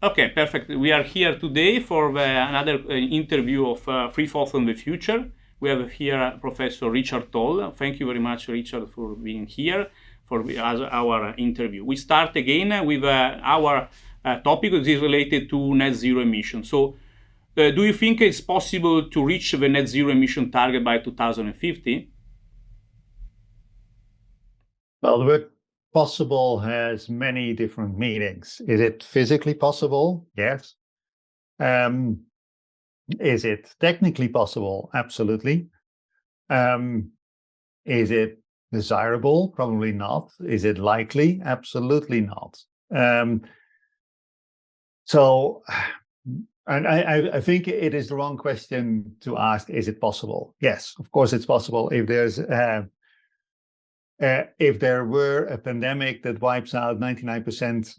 Okay, perfect. We are here today for another interview of Free Thought on the Future. We have here Professor Richard Tol. Thank you very much, Richard, for being here for our interview. We start again with our topic, which is related to net zero emissions. So, do you think it's possible to reach the net zero emission target by 2050? Well, the word possible has many different meanings. Is it physically possible? Yes. Is it technically possible? Absolutely. Is it desirable? Probably not. Is it likely? Absolutely not. And I think it is the wrong question to ask, is it possible? Yes, of course it's possible. If there were a pandemic that wipes out 99%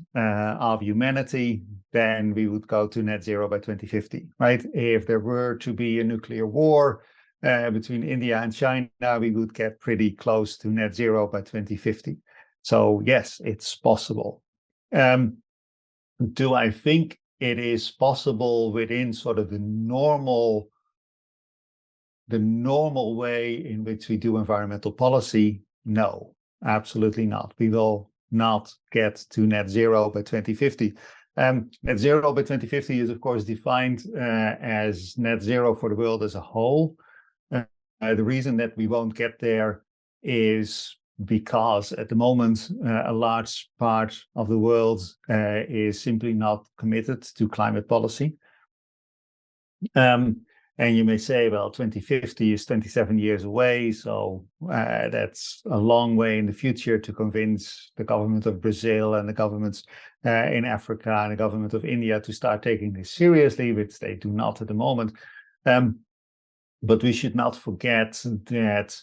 of humanity, then we would go to net zero by 2050, right? If there were to be a nuclear war between India and China, we would get pretty close to net zero by 2050. So yes, it's possible. Do I think it is possible within sort of the normal way in which we do environmental policy? No, absolutely not. We will not get to net zero by 2050. Net zero by 2050 is, of course, defined as net zero for the world as a whole. The reason that we won't get there is because at the moment, a large part of the world is simply not committed to climate policy. And you may say, well, 2050 is 27 years away, so that's a long way in the future to convince the government of Brazil and the governments in Africa and the government of India to start taking this seriously, which they do not at the moment. But we should not forget that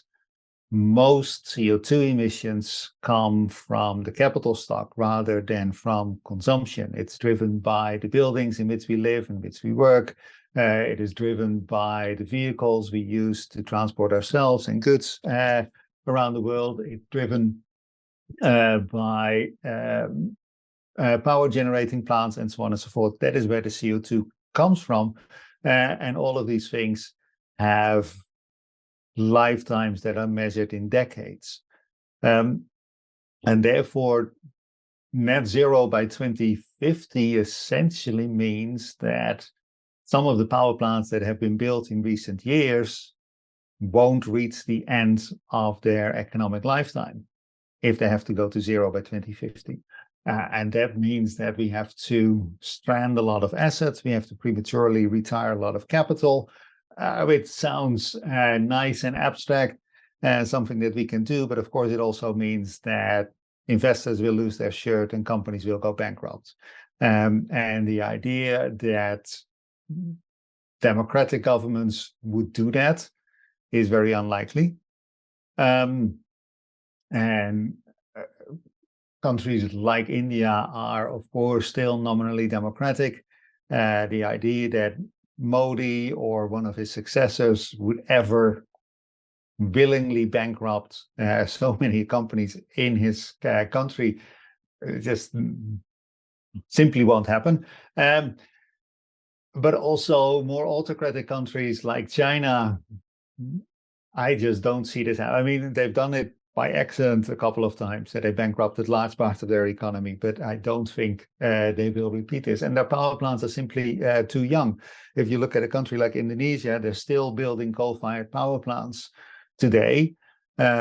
most CO2 emissions come from the capital stock rather than from consumption. It's driven by the buildings in which we live, in which we work. It is driven by the vehicles we use to transport ourselves and goods around the world. It's driven by power generating plants and so on and so forth. That is where the CO2 comes from. And all of these things have lifetimes that are measured in decades. And therefore, net zero by 2050 essentially means that some of the power plants that have been built in recent years won't reach the end of their economic lifetime if they have to go to zero by 2050. And that means that we have to strand a lot of assets. We have to prematurely retire a lot of capital, which sounds nice and abstract, something that we can do. But of course, it also means that investors will lose their shirt and companies will go bankrupt. And the idea that democratic governments would do that is very unlikely. And countries like India are, of course, still nominally democratic. The idea that Modi or one of his successors would ever willingly bankrupt so many companies in his country just simply won't happen. But also more autocratic countries like China, I just don't see this happen. I mean, they've done it by accident a couple of times, that they bankrupted large parts of their economy, but I don't think they will repeat this. And their power plants are simply too young. If you look at a country like Indonesia, they're still building coal-fired power plants today.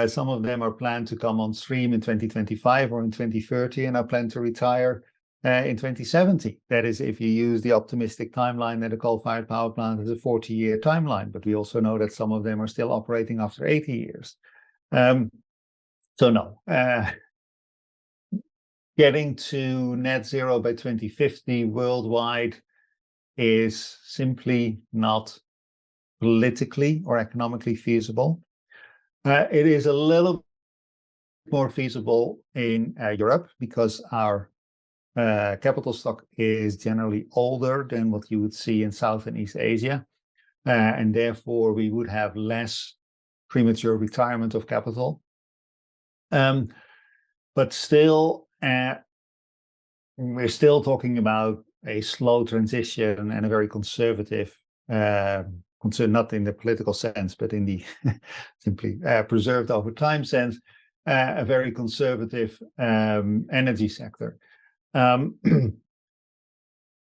Some of them are planned to come on stream in 2025 or in 2030 and are planned to retire in 2070. That is, if you use the optimistic timeline that a coal-fired power plant is a 40-year timeline. But we also know that some of them are still operating after 80 years. So no, getting to net zero by 2050 worldwide is simply not politically or economically feasible. It is a little more feasible in Europe because our capital stock is generally older than what you would see in South and East Asia. And therefore, we would have less premature retirement of capital. But still, we're still talking about a slow transition and a very conservative, not in the political sense, but in the simply preserved over time sense, a very conservative energy sector. And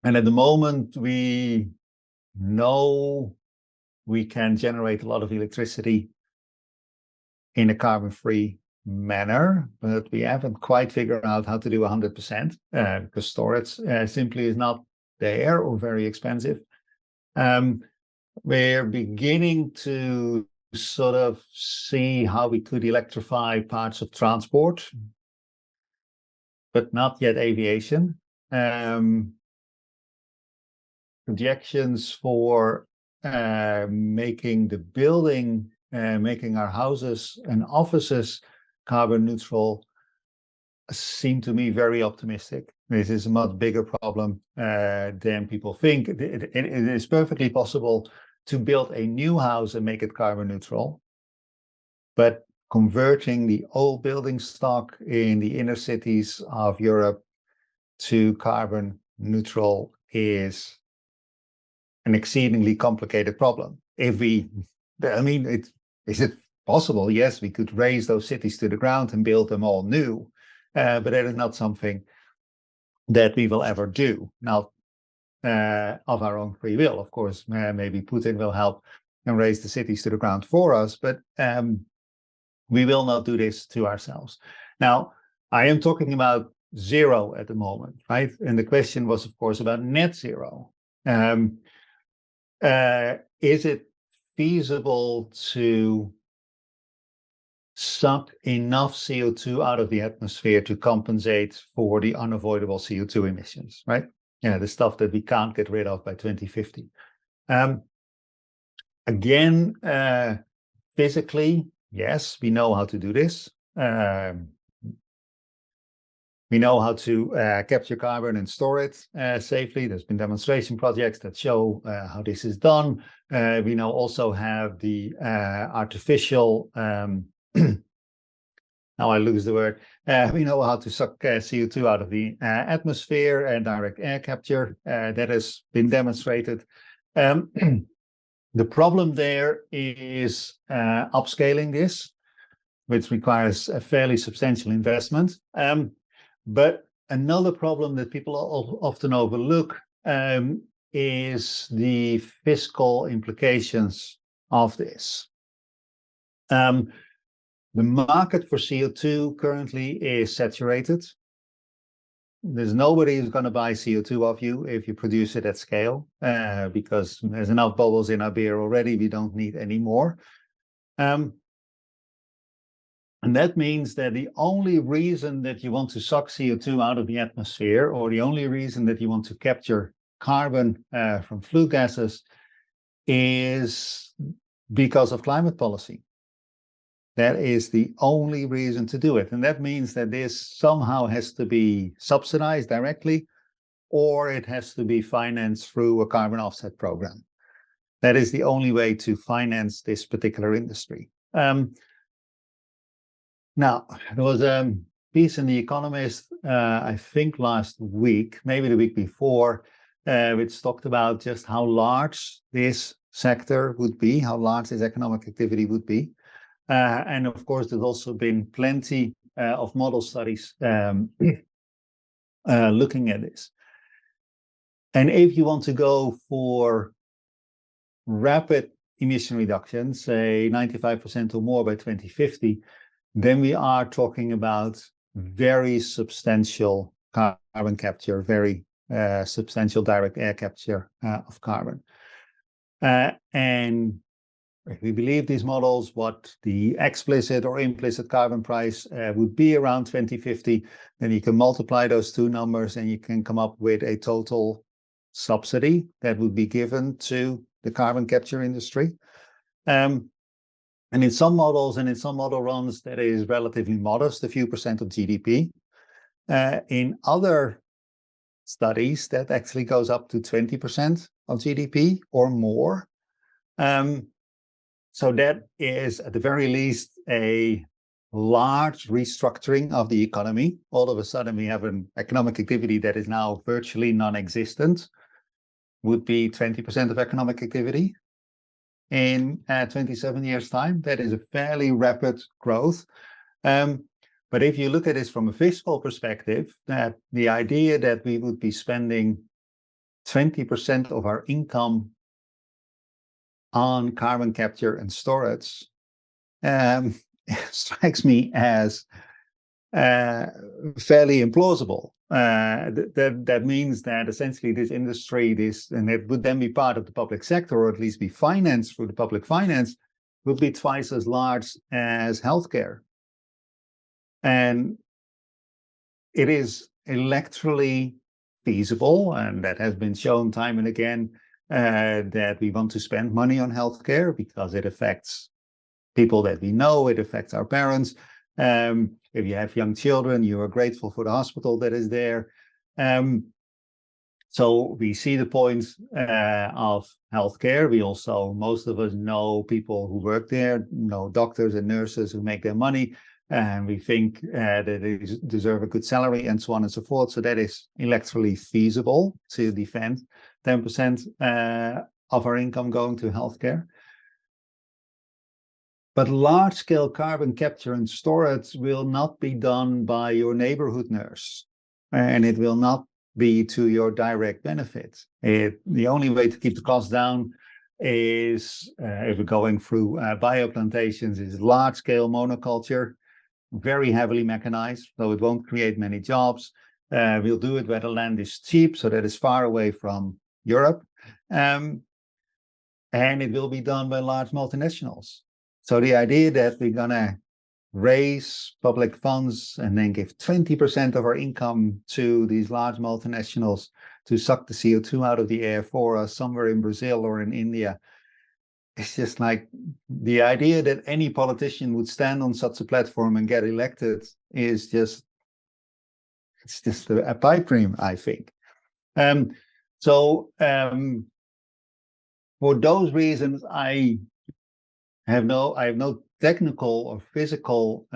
at the moment, we know we can generate a lot of electricity in a carbon-free manner, but we haven't quite figured out how to do 100% because storage simply is not there or very expensive. We're beginning to sort of see how we could electrify parts of transport, but not yet aviation. Projections for making the building, making our houses and offices carbon neutral seem to me very optimistic. This is a much bigger problem than people think. It is perfectly possible to build a new house and make it carbon neutral, but converting the old building stock in the inner cities of Europe to carbon neutral is an exceedingly complicated problem. Is it possible? Yes, we could raise those cities to the ground and build them all new, but that is not something that we will ever do. Now, of our own free will, of course, maybe Putin will help and raise the cities to the ground for us, but we will not do this to ourselves. Now, I am talking about zero at the moment, right? And the question was, of course, about net zero. Is it feasible to suck enough CO2 out of the atmosphere to compensate for the unavoidable CO2 emissions, right? The stuff that we can't get rid of by 2050. Again, physically, yes, we know how to do this. We know how to capture carbon and store it safely. There's been demonstration projects that show how this is done. We now also have the artificial, now I lose the word. We know how to suck CO2 out of the atmosphere and direct air capture. That has been demonstrated. The problem there is upscaling this, which requires a fairly substantial investment. But another problem that people often overlook is the fiscal implications of this. The market for CO2 currently is saturated. There's nobody who's going to buy CO2 off you if you produce it at scale, because there's enough bubbles in our beer already. We don't need any more. And that means that the only reason that you want to suck CO2 out of the atmosphere, or the only reason that you want to capture carbon from flue gases, is because of climate policy. That is the only reason to do it. And that means that this somehow has to be subsidized directly, or it has to be financed through a carbon offset program. That is the only way to finance this particular industry. Now, there was a piece in The Economist, I think last week, maybe the week before, which talked about just how large this sector would be, how large this economic activity would be. And of course, there's also been plenty of model studies looking at this. And if you want to go for rapid emission reduction, say 95% or more by 2050, then we are talking about very substantial carbon capture, very substantial direct air capture of carbon. And if we believe these models, what the explicit or implicit carbon price would be around 2050, then you can multiply those two numbers and you can come up with a total subsidy that would be given to the carbon capture industry. And in some models and in some model runs, that is relatively modest, a few percent of GDP. In other studies, that actually goes up to 20% of GDP or more. So that is, at the very least, a large restructuring of the economy. All of a sudden, we have an economic activity that is now virtually non-existent, would be 20% of economic activity in 27 years' time. That is a fairly rapid growth. But if you look at this from a fiscal perspective, that the idea that we would be spending 20% of our income on carbon capture and storage strikes me as fairly implausible. That means that essentially this industry, and it would then be part of the public sector, or at least be financed through the public finance, would be twice as large as healthcare. And it is electorally feasible, and that has been shown time and again, that we want to spend money on healthcare because it affects people that we know, it affects our parents. If you have young children, you are grateful for the hospital that is there. So we see the point of healthcare. We also, most of us know people who work there, know doctors and nurses who make their money, and we think that they deserve a good salary and so on and so forth. So that is electorally feasible to defend 10% of our income going to healthcare. But large-scale carbon capture and storage will not be done by your neighborhood nurse, and it will not be to your direct benefit. The only way to keep the cost down is, if we're going through bioplantations, is large-scale monoculture, very heavily mechanized, so it won't create many jobs. We'll do it where the land is cheap, so that is far away from Europe, and it will be done by large multinationals. So the idea that we're going to raise public funds and then give 20% of our income to these large multinationals to suck the CO2 out of the air for us somewhere in Brazil or in India, it's just like the idea that any politician would stand on such a platform and get elected is just, it's just a pipe dream, I think. So for those reasons, I have no technical or physical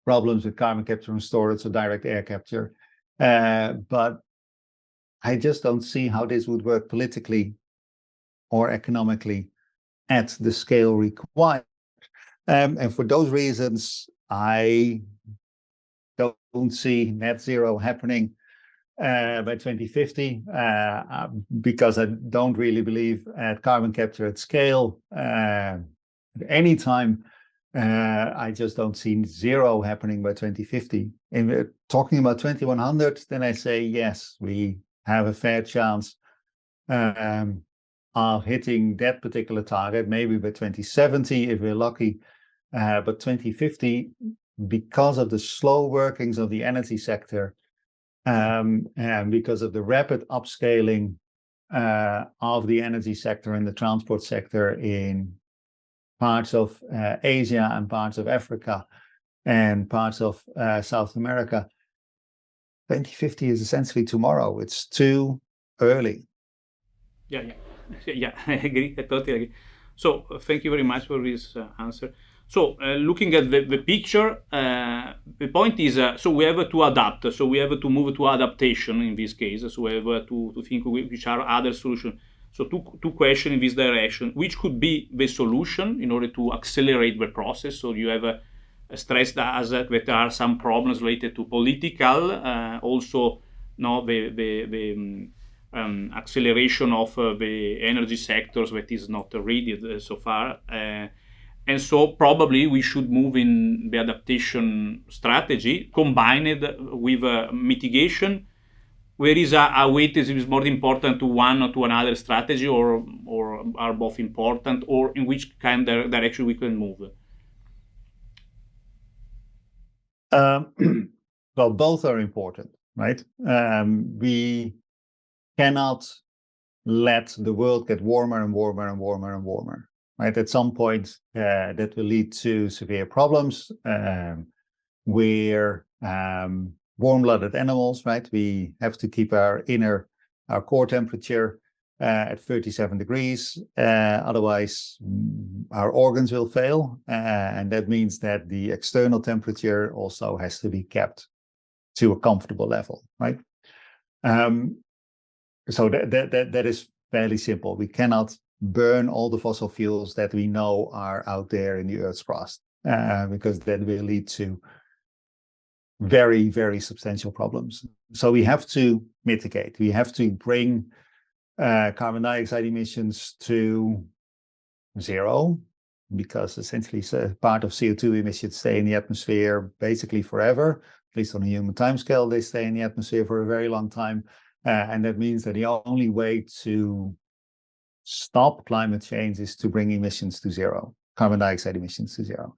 problems with carbon capture and storage or direct air capture, but I just don't see how this would work politically or economically at the scale required. And for those reasons, I don't see net zero happening by 2050, because I don't really believe at carbon capture at scale at any time. I just don't see zero happening by 2050. And we're talking about 2100, then I say yes, we have a fair chance of hitting that particular target, maybe by 2070 if we're lucky. But 2050, because of the slow workings of the energy sector, and because of the rapid upscaling of the energy sector and the transport sector in parts of Asia and parts of Africa and parts of South America, 2050 is essentially tomorrow. It's too early. Yeah, I agree. I totally agree. So thank you very much for this answer. So looking at the picture, the point is, so we have to adapt. So we have to move to adaptation in this case. So we have to think which are other solutions. So two questions in this direction. Which could be the solution in order to accelerate the process? So you have stressed us that there are some problems related to political, also the acceleration of the energy sectors that is not ready so far. And so probably we should move in the adaptation strategy combined with mitigation. Where is a weight is more important to one or to another strategy, or are both important, or in which kind of direction we can move? Well, both are important, right? We cannot let the world get warmer and warmer and warmer and warmer, right? At some point, that will lead to severe problems. We're warm-blooded animals, right? We have to keep our core temperature. at 37 degrees. Otherwise, our organs will fail. And that means that the external temperature also has to be kept to a comfortable level, right? So that is fairly simple. We cannot burn all the fossil fuels that we know are out there in the Earth's crust, because that will lead to very, very substantial problems. So we have to mitigate. We have to bring carbon dioxide emissions to zero, because essentially part of CO2 emissions stay in the atmosphere basically forever. At least on a human timescale, they stay in the atmosphere for a very long time. And that means that the only way to stop climate change is to bring emissions to zero, carbon dioxide emissions to zero.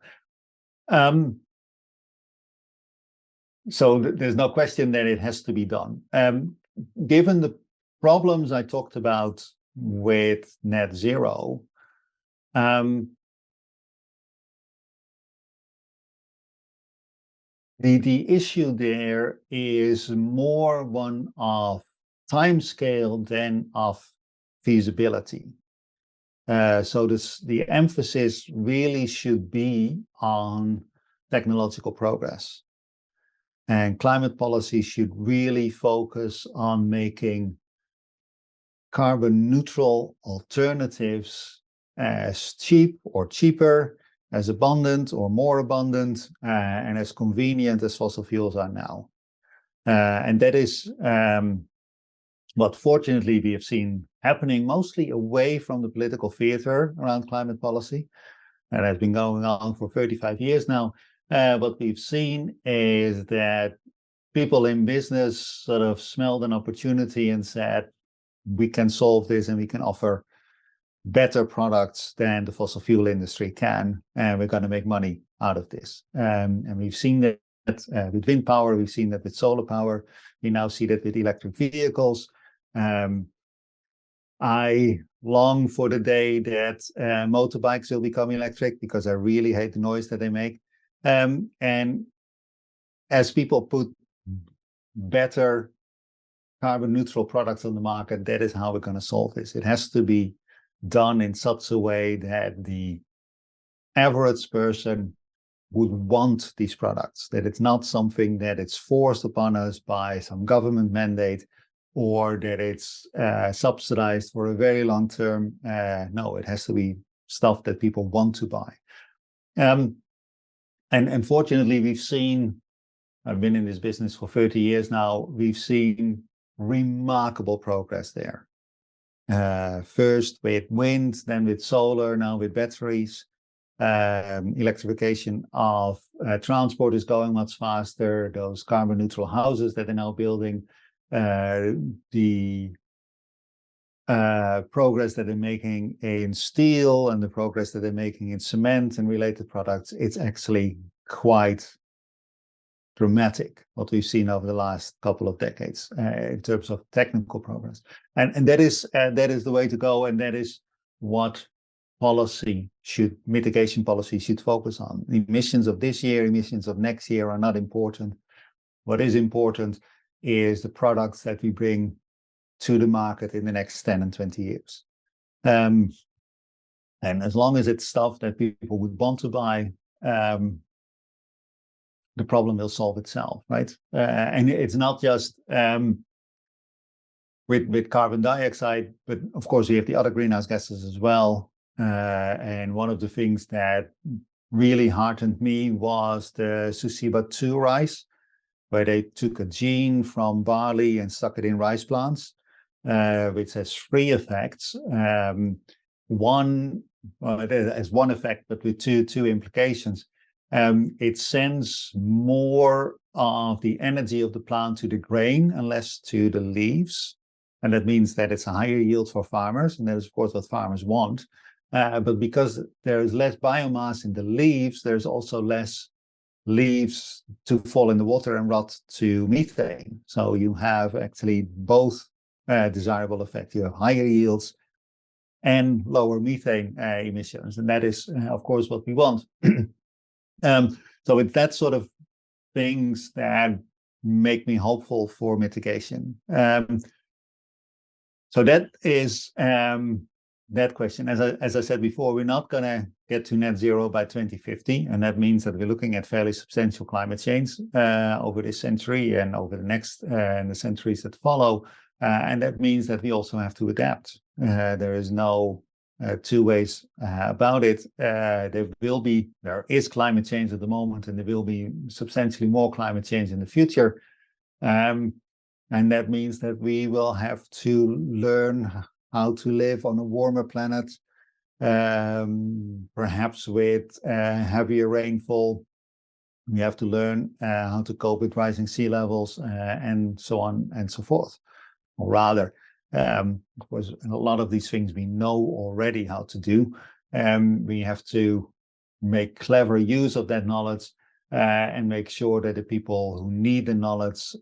So there's no question that it has to be done. Given the problems I talked about with net zero, the issue there is more one of timescale than of feasibility. So the emphasis really should be on technological progress. And climate policy should really focus on making carbon neutral alternatives as cheap or cheaper, as abundant or more abundant, and as convenient as fossil fuels are now. And that is what fortunately we have seen happening mostly away from the political theater around climate policy. And has been going on for 35 years now. What we've seen is that people in business sort of smelled an opportunity and said, we can solve this and we can offer better products than the fossil fuel industry can, and we're going to make money out of this. And we've seen that with wind power, we've seen that with solar power, we now see that with electric vehicles. I long for the day that motorbikes will become electric, because I really hate the noise that they make. And as people put better carbon neutral products on the market, that is how we're going to solve this. It has to be done in such a way that the average person would want these products, that it's not something that it's forced upon us by some government mandate, or that it's subsidized for a very long term. No, it has to be stuff that people want to buy. And fortunately, we've seen, I've been in this business for 30 years now, we've seen remarkable progress there. First with wind, then with solar, now with batteries. Electrification of transport is going much faster. Those carbon neutral houses that they're now building, the progress that they're making in steel and the progress that they're making in cement and related products, it's actually quite dramatic what we've seen over the last couple of decades in terms of technical progress. And that is the way to go, and that is what mitigation policy should focus on. Emissions of this year, emissions of next year are not important. What is important is the products that we bring to the market in the next 10 and 20 years. And as long as it's stuff that people would want to buy, the problem will solve itself, right? And it's not just with carbon dioxide, but of course we have the other greenhouse gases as well. And one of the things that really heartened me was the Susiba 2 rice, where they took a gene from barley and stuck it in rice plants, which has three effects. One has one effect, but with two implications. It sends more of the energy of the plant to the grain and less to the leaves. And that means that it's a higher yield for farmers. And that is, of course, what farmers want. But because there is less biomass in the leaves, there's also less leaves to fall in the water and rot to methane. So you have actually both desirable effects. You have higher yields and lower methane emissions. And that is, of course, what we want. So it's that sort of things that make me hopeful for mitigation. So that is that question. As I said before, we're not going to get to net zero by 2050, and that means that we're looking at fairly substantial climate change over this century and over the next and the centuries that follow. And that means that we also have to adapt. There is no two ways about it. There is climate change at the moment, and there will be substantially more climate change in the future. And that means that we will have to learn how to live on a warmer planet, perhaps with heavier rainfall. We have to learn how to cope with rising sea levels and so on and so forth. Or rather, of course, a lot of these things we know already how to do. We have to make clever use of that knowledge and make sure that the people who need the knowledge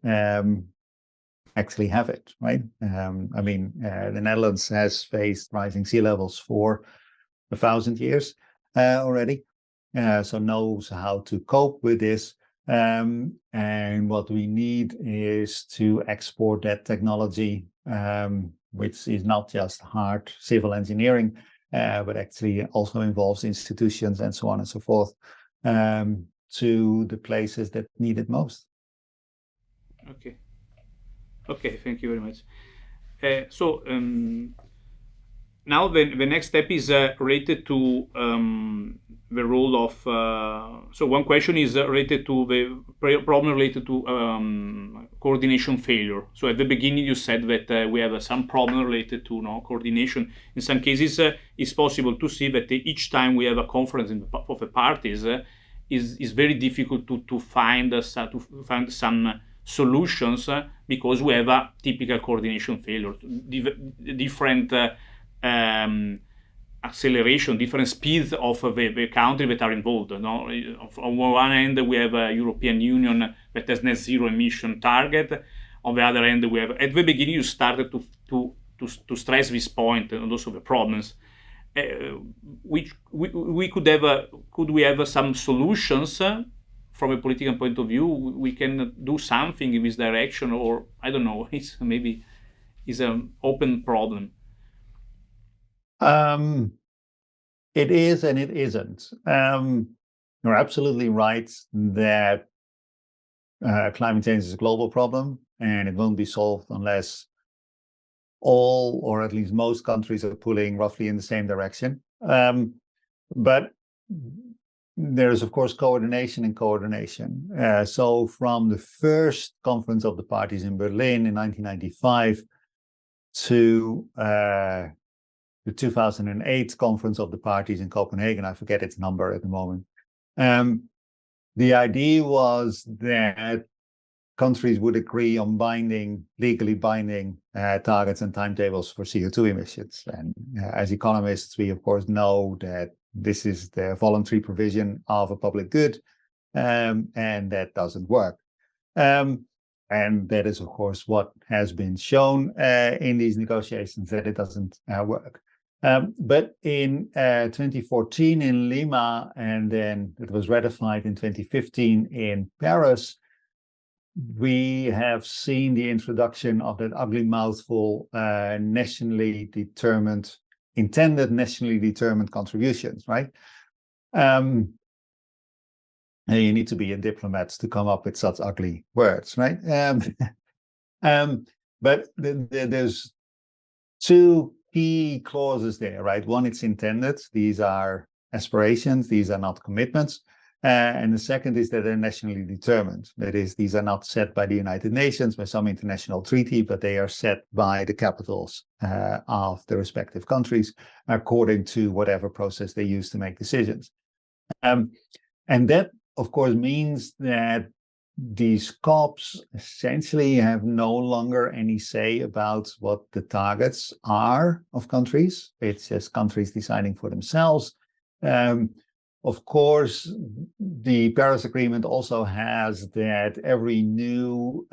actually have it, right? The Netherlands has faced rising sea levels for 1,000 years already, so knows how to cope with this. And what we need is to export that technology, which is not just hard civil engineering, but actually also involves institutions and so on and so forth, to the places that need it most. Okay, thank you very much. Now the next step is related to the role of. So one question is related to the problem related to coordination failure. So at the beginning you said that we have some problem related to coordination. In some cases, it's possible to see that each time we have a conference of the parties, is very difficult to find some solutions because we have a typical coordination failure, different acceleration, different speeds of the countries that are involved. On one end, we have a European Union that has net zero emission target. On the other end, we have, at the beginning, you started to stress this point and also the problems. Which we could have some solutions from a political point of view? We can do something in this direction, or I don't know. It's maybe an open problem. It is and it isn't. You're absolutely right that climate change is a global problem, and it won't be solved unless all, or at least most countries are pulling roughly in the same direction. But there is, of course, coordination and coordination. So from the first conference of the parties in Berlin in 1995 to the 2008 conference of the parties in Copenhagen, I forget its number at the moment. The idea was that countries would agree on legally binding targets and timetables for CO2 emissions. And as economists, we of course know that this is the voluntary provision of a public good, and that doesn't work. And that is, of course, what has been shown in these negotiations, that it doesn't work. But in 2014 in Lima, and then it was ratified in 2015 in Paris, we have seen the introduction of that ugly mouthful, intended nationally determined contributions, right? And you need to be a diplomat to come up with such ugly words, right? But there's two key clauses there, right? One, it's intended. These are aspirations. These are not commitments. And the second is that they're nationally determined. That is, these are not set by the United Nations, by some international treaty, but they are set by the capitals of the respective countries according to whatever process they use to make decisions. And that, of course, means that these COPs essentially have no longer any say about what the targets are of countries. It's just countries deciding for themselves. Of course, the Paris Agreement also has that every new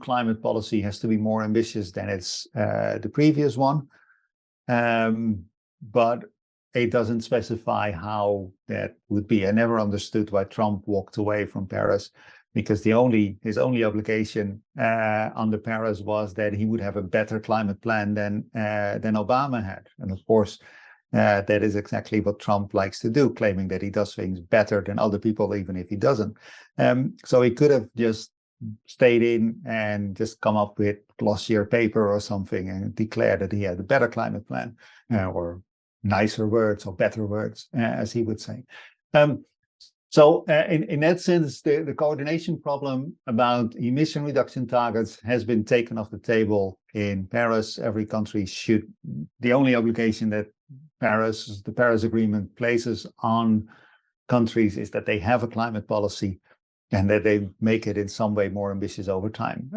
climate policy has to be more ambitious than the previous one, but it doesn't specify how that would be. I never understood why Trump walked away from Paris, because his only obligation under Paris was that he would have a better climate plan than Obama had. And of course, that is exactly what Trump likes to do, claiming that he does things better than other people, even if he doesn't. So he could have just stayed in and just come up with glossier paper or something and declare that he had a better climate plan, or nicer words or better words, as he would say. So in that sense, the coordination problem about emission reduction targets has been taken off the table in Paris. Every country should, the only obligation that the Paris Agreement places on countries is that they have a climate policy and that they make it in some way more ambitious over time.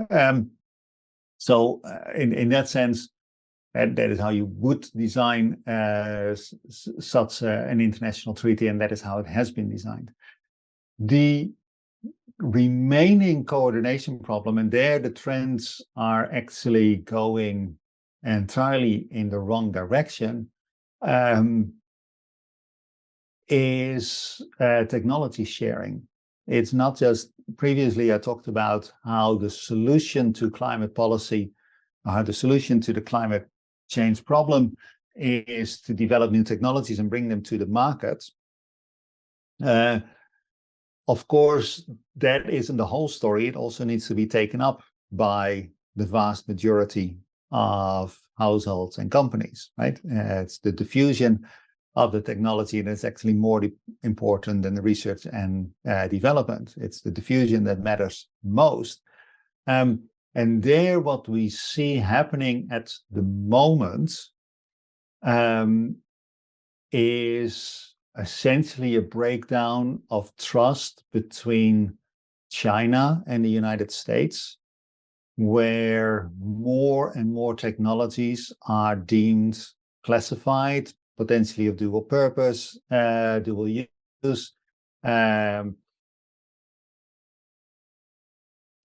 So in that sense, that is how you would design such an international treaty, and that is how it has been designed. The remaining coordination problem, and there the trends are actually going entirely in the wrong direction, is technology sharing. It's not just, previously I talked about how the solution to climate policy, the solution to the climate change problem is to develop new technologies and bring them to the market. Of course, that isn't the whole story. It also needs to be taken up by the vast majority of households and companies, right? It's the diffusion of the technology that's actually more important than the research and development. It's the diffusion that matters most. And there, what we see happening at the moment is essentially a breakdown of trust between China and the United States, where more and more technologies are deemed classified, potentially of dual purpose, dual use.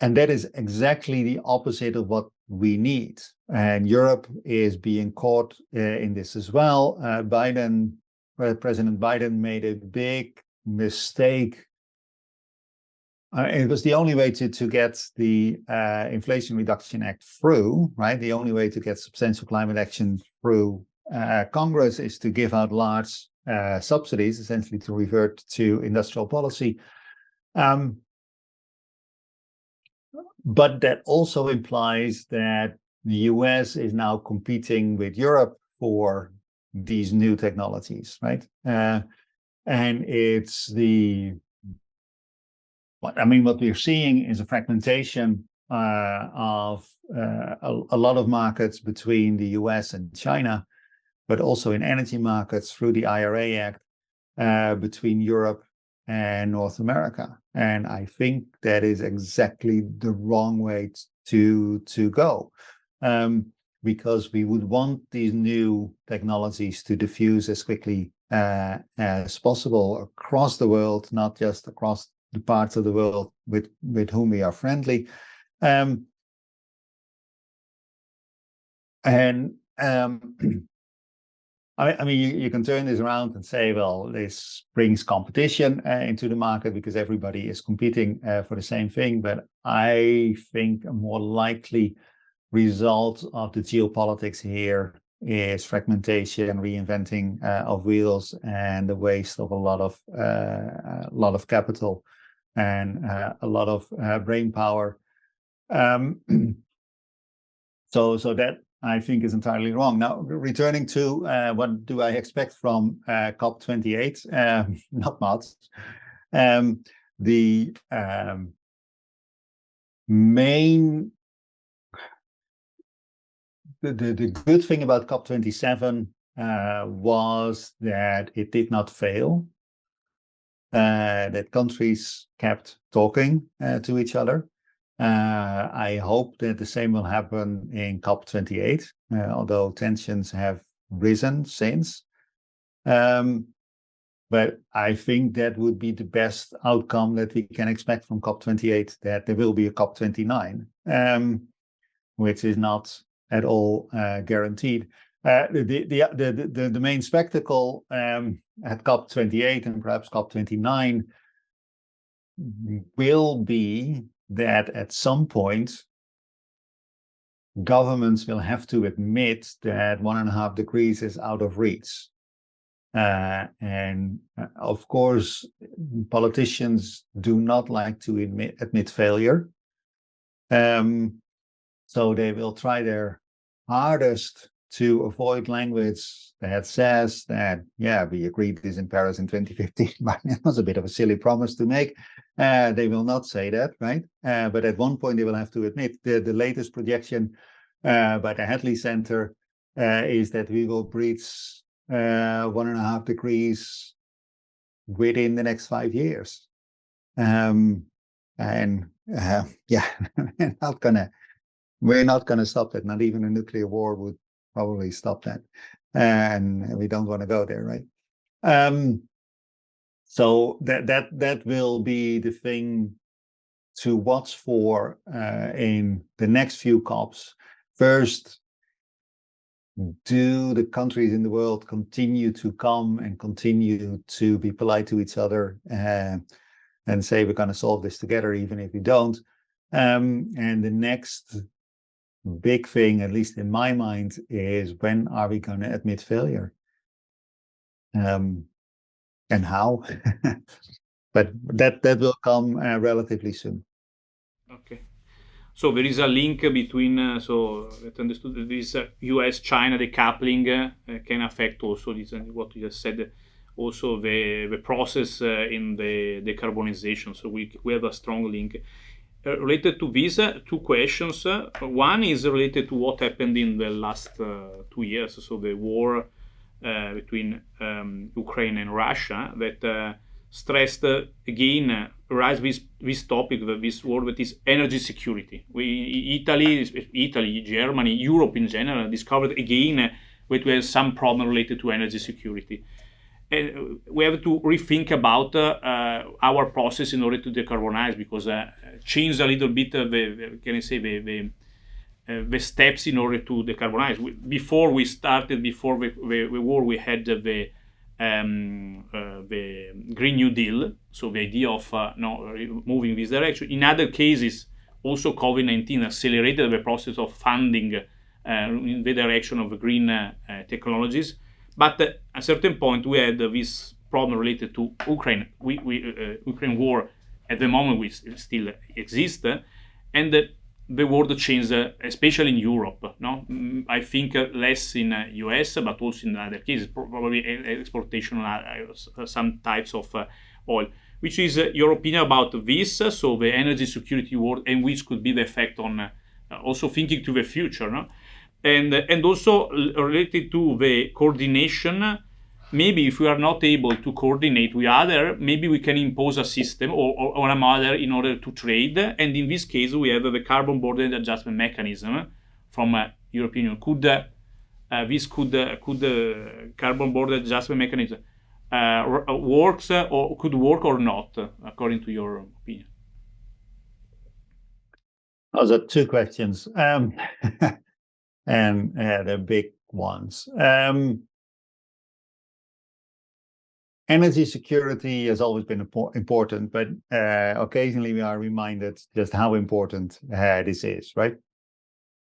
And that is exactly the opposite of what we need. And Europe is being caught in this as well. President Biden made a big mistake. It was the only way to get the Inflation Reduction Act through, right? The only way to get substantial climate action through Congress is to give out large subsidies, essentially to revert to industrial policy. But that also implies that the US is now competing with Europe for these new technologies, right? And it's what we're seeing is a fragmentation of a lot of markets between the US and China, but also in energy markets through the IRA Act between Europe and North America. And I think that is exactly the wrong way to go, because we would want these new technologies to diffuse as quickly as possible across the world, not just across the parts of the world with whom we are friendly. You can turn this around and say, well, this brings competition into the market because everybody is competing for the same thing. But I think a more likely result of the geopolitics here is fragmentation, reinventing of wheels, and the waste of a lot of capital and a lot of brain power. So that, I think, is entirely wrong. Now, returning to what do I expect from COP28? Not much. The good thing about COP27 was that it did not fail, that countries kept talking to each other. I hope that the same will happen in COP28, although tensions have risen since. But I think that would be the best outcome that we can expect from COP28, that there will be a COP29, which is not at all guaranteed. The main spectacle at COP28 and perhaps COP29 will be that at some point, governments will have to admit that 1.5 degrees is out of reach. And of course, politicians do not like to admit failure. So they will try their hardest to avoid language that says that, yeah, we agreed this in Paris in 2015, but it was a bit of a silly promise to make. They will not say that, right? But at one point they will have to admit the latest projection by the Hadley Center is that we will breach 1.5 degrees within the next 5 years. Yeah, we're not gonna stop that. Not even a nuclear war would probably stop that, and we don't want to go there, right? So that will be the thing to watch for in the next few COPs. First, do the countries in the world continue to come and continue to be polite to each other and say we're going to solve this together, even if we don't? And the next big thing, at least in my mind, is when are we going to admit failure? And how? But that will come relatively soon. Okay. So there is a link between, so I understood that this US-China decoupling can affect also this, what you just said, also the process in the decarbonization. So we have a strong link. Related to these, two questions. One is related to what happened in the last 2 years, so the war between Ukraine and Russia, that stressed again, raised this topic, this word that is energy security. Italy, Germany, Europe in general discovered again that we have some problem related to energy security. And we have to rethink about our process in order to decarbonize, because change a little bit the steps in order to decarbonize. Before the war, we had the Green New Deal, so the idea of moving this direction. In other cases, also COVID-19 accelerated the process of funding in the direction of green technologies. But at a certain point, we had this problem related to Ukraine. Ukraine war at the moment we still exist, and the world changed, especially in Europe. No, I think less in US, but also in other cases, probably exportation of some types of oil. Which is your opinion about this? So the energy security world, and which could be the effect on also thinking to the future, no? And also related to the coordination, maybe if we are not able to coordinate with other, maybe we can impose a system or a model in order to trade. And in this case, we have the carbon border adjustment mechanism from European Union. Could carbon border adjustment mechanism works or could work or not, according to your opinion? Those are two questions. And they're big ones. Energy security has always been important, but occasionally we are reminded just how important this is, right?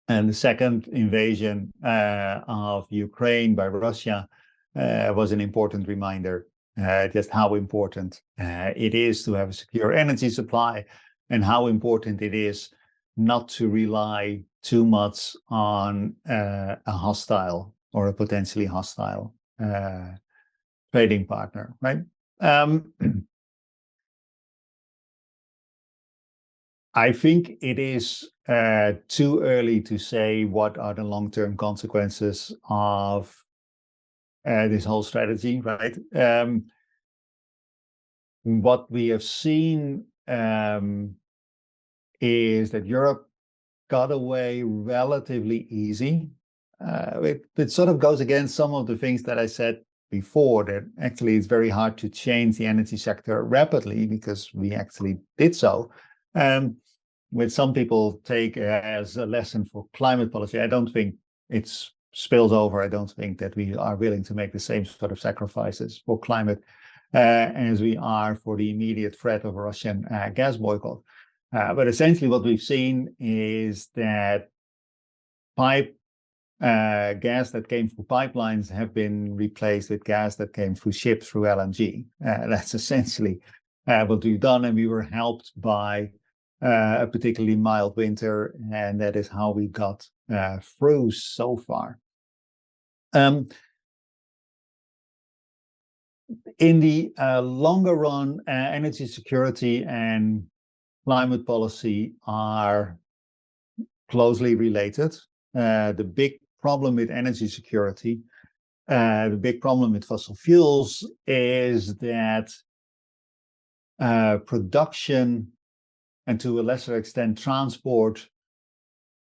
And the second invasion of Ukraine by Russia was an important reminder just how important it is to have a secure energy supply, and how important it is not to rely too much on a hostile or a potentially hostile trading partner, right? I think it is too early to say what are the long-term consequences of this whole strategy, right? What we have seen is that Europe got away relatively easy. It sort of goes against some of the things that I said before, that actually it's very hard to change the energy sector rapidly, because we actually did so. Which some people take as a lesson for climate policy. I don't think it spills over. I don't think that we are willing to make the same sort of sacrifices for climate. as we are for the immediate threat of a Russian gas boycott. But essentially what we've seen is that gas that came through pipelines have been replaced with gas that came through ships through LNG. That's essentially what we've done, and we were helped by a particularly mild winter, and that is how we got through so far. In the longer run, energy security and climate policy are closely related. The big problem with energy security, the big problem with fossil fuels is that production and to a lesser extent transport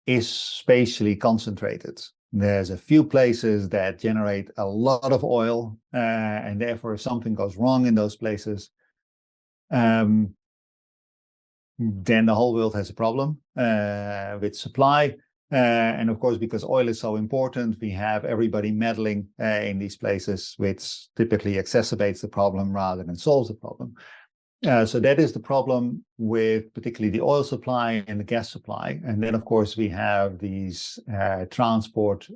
is spatially concentrated. There's a few places that generate a lot of oil, and therefore if something goes wrong in those places, then the whole world has a problem with supply. And of course, because oil is so important, we have everybody meddling in these places, which typically exacerbates the problem rather than solves the problem. So that is the problem with particularly the oil supply and the gas supply. And then, of course, we have these transport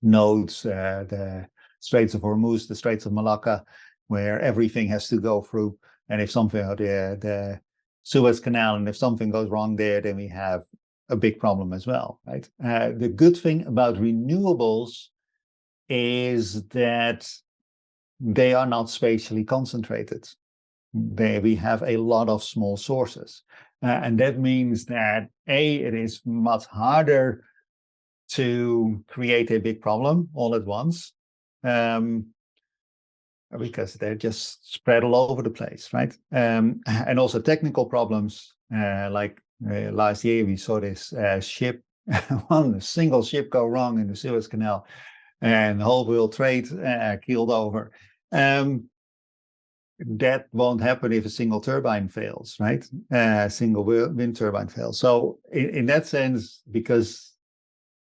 nodes, the Straits of Hormuz, the Straits of Malacca, where everything has to go through. And if something, the Suez Canal, and if something goes wrong there, then we have a big problem as well, right? The good thing about renewables is that they are not spatially concentrated. We have a lot of small sources. And that means that, it is much harder to create a big problem all at once, because they're just spread all over the place, right? And also technical problems, like last year we saw this ship, one single ship go wrong in the Suez Canal, and the whole world trade keeled over. That won't happen if a single turbine fails, right? A single wind turbine fails. So in that sense, because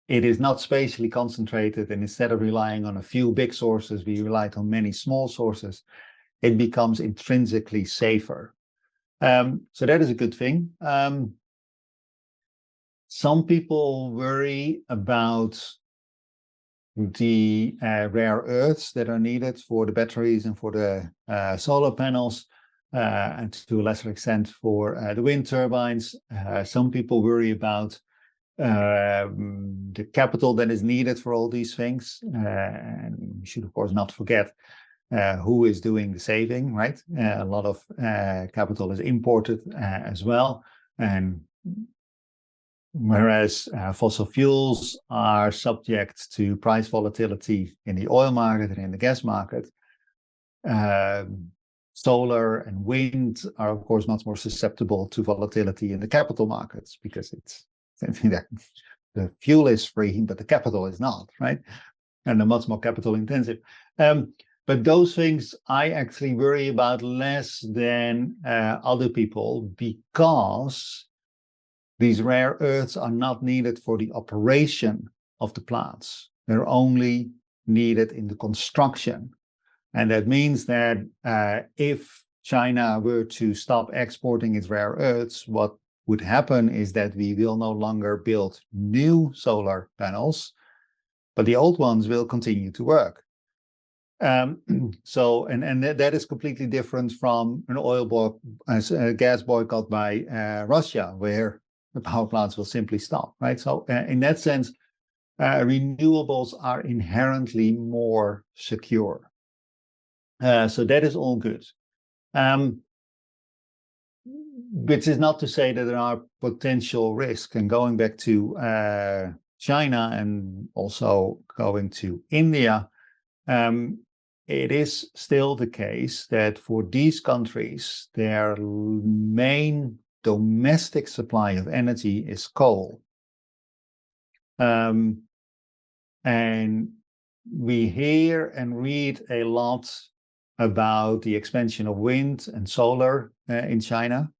it is not spatially concentrated, and instead of relying on a few big sources, we relied on many small sources, it becomes intrinsically safer. So that is a good thing. Some people worry about the rare earths that are needed for the batteries and for the solar panels, and to a lesser extent for the wind turbines. Some people worry about the capital that is needed for all these things. And we should, of course, not forget who is doing the saving, right? A lot of capital is imported as well. And whereas fossil fuels are subject to price volatility in the oil market and in the gas market, solar and wind are, of course, much more susceptible to volatility in the capital markets, because it's something that the fuel is free, but the capital is not, right? And they're much more capital intensive. But those things I actually worry about less than other people, because these rare earths are not needed for the operation of the plants. They're only needed in the construction. And that means that if China were to stop exporting its rare earths, what would happen is that we will no longer build new solar panels, but the old ones will continue to work. So that is completely different from an gas boycott by Russia, where the power plants will simply stop, right? So in that sense, renewables are inherently more secure. So that is all good. Which is not to say that there are potential risks. And going back to China and also going to India, it is still the case that for these countries, their main domestic supply of energy is coal. And we hear and read a lot about the expansion of wind and solar in China.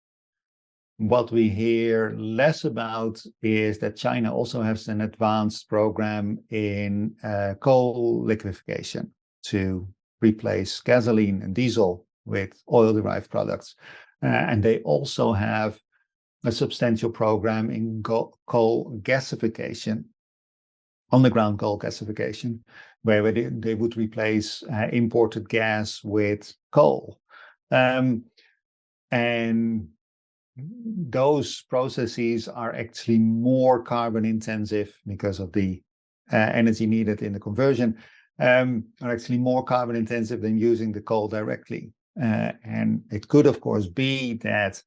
What we hear less about is that China also has an advanced program in coal liquefaction to replace gasoline and diesel with oil-derived products. And they also have a substantial program in coal gasification, underground coal gasification, where they would replace imported gas with coal. And those processes are actually more carbon intensive because of the energy needed in the conversion, are actually more carbon intensive than using the coal directly. And it could, of course, be that,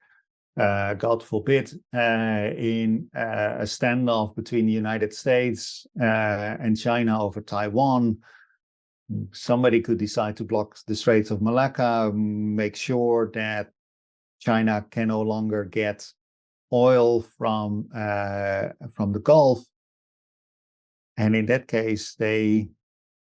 God forbid, in a standoff between the United States and China over Taiwan, somebody could decide to block the Straits of Malacca, make sure that China can no longer get oil from the Gulf. And in that case, they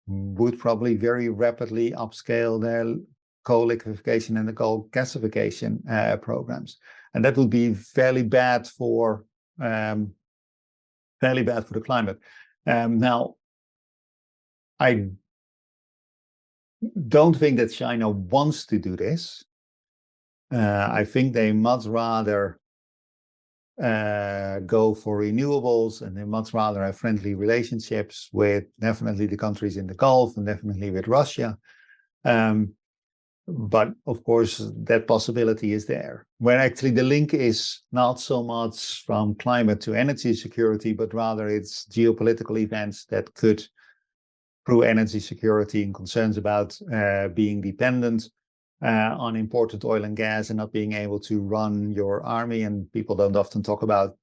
would probably very rapidly upscale their coal liquefaction and the coal gasification programs. And that would be fairly bad for the climate. Now, I don't think that China wants to do this. I think they much rather go for renewables, and they much rather have friendly relationships with definitely the countries in the Gulf and definitely with Russia. But of course, that possibility is there. Where actually the link is not so much from climate to energy security, but rather it's geopolitical events that could, through energy security and concerns about being dependent on imported oil and gas and not being able to run your army. And people don't often talk about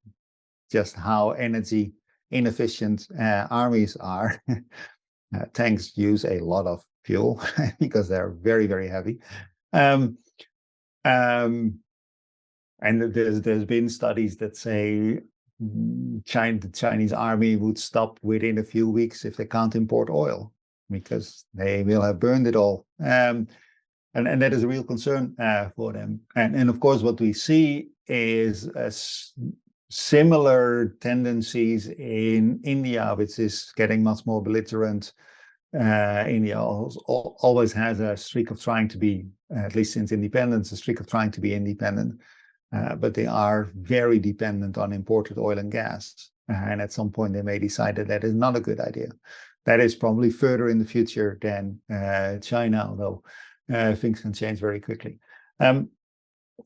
just how energy inefficient armies are. Tanks use a lot of fuel because they're very, very heavy. And there's been studies that say the Chinese army would stop within a few weeks if they can't import oil because they will have burned it all. And that is a real concern for them. And of course, what we see is similar tendencies in India, which is getting much more belligerent. India always has a streak of trying to be, at least since independence, a streak of trying to be independent. But they are very dependent on imported oil and gas. And at some point, they may decide that is not a good idea. That is probably further in the future than China, although things can change very quickly.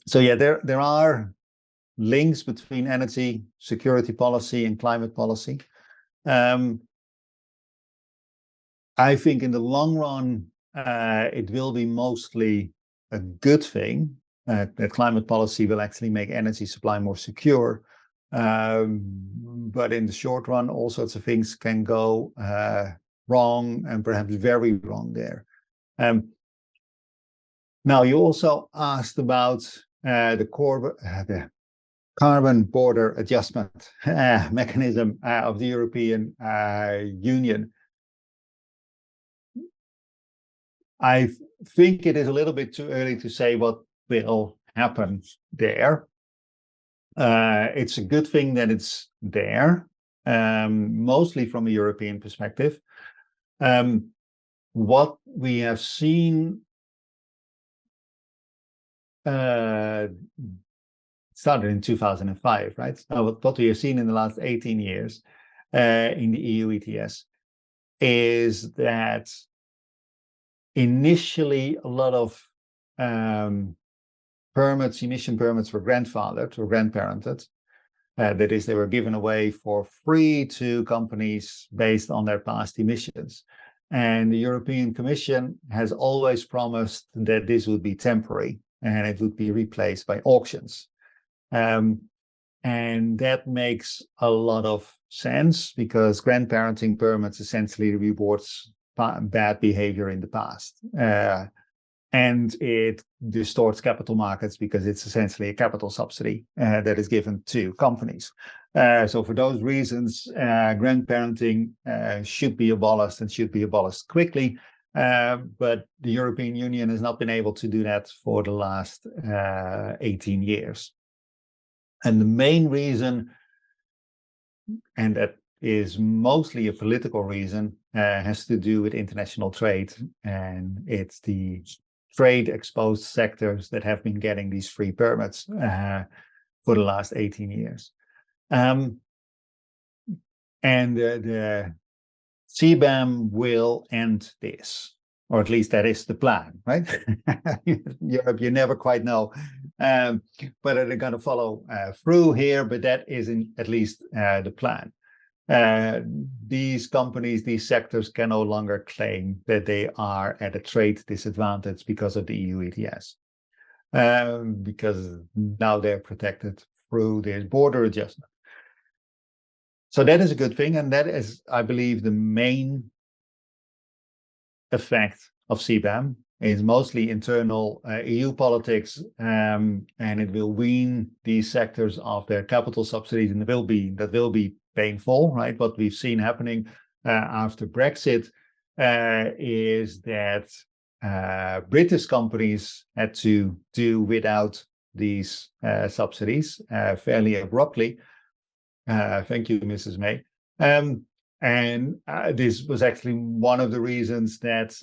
So yeah, there are links between energy security policy and climate policy. I think in the long run, it will be mostly a good thing that climate policy will actually make energy supply more secure. But in the short run, all sorts of things can go wrong and perhaps very wrong there. Now, you also asked about the carbon border adjustment mechanism of the European Union. I think it is a little bit too early to say what will happen there. It's a good thing that it's there, mostly from a European perspective. What we have seen started in 2005, right? So what we have seen in the last 18 years in the EU ETS is that initially a lot of emission permits were grandfathered or grandparented. That is, they were given away for free to companies based on their past emissions. And the European Commission has always promised that this would be temporary and it would be replaced by auctions. And that makes a lot of sense because grandparenting permits essentially rewards bad behavior in the past. And it distorts capital markets because it's essentially a capital subsidy that is given to companies. So for those reasons, grandparenting should be abolished and should be abolished quickly. But the European Union has not been able to do that for the last 18 years. And the main reason, and that is mostly a political reason, has to do with international trade, and it's the trade exposed sectors that have been getting these free permits for the last 18 years. And the CBAM will end this, or at least that is the plan, right? Europe, you never quite know whether they're going to follow through here, but that is at least the plan. These companies, these sectors can no longer claim that they are at a trade disadvantage because of the EU ETS, because now they're protected through this border adjustment. So that is a good thing, and that is, I believe, the main effect of CBAM. Is mostly internal EU politics, and it will wean these sectors of their capital subsidies, and that will be painful, right? What we've seen happening after Brexit is that British companies had to do without these subsidies fairly abruptly. Thank you, Mrs. May. And this was actually one of the reasons that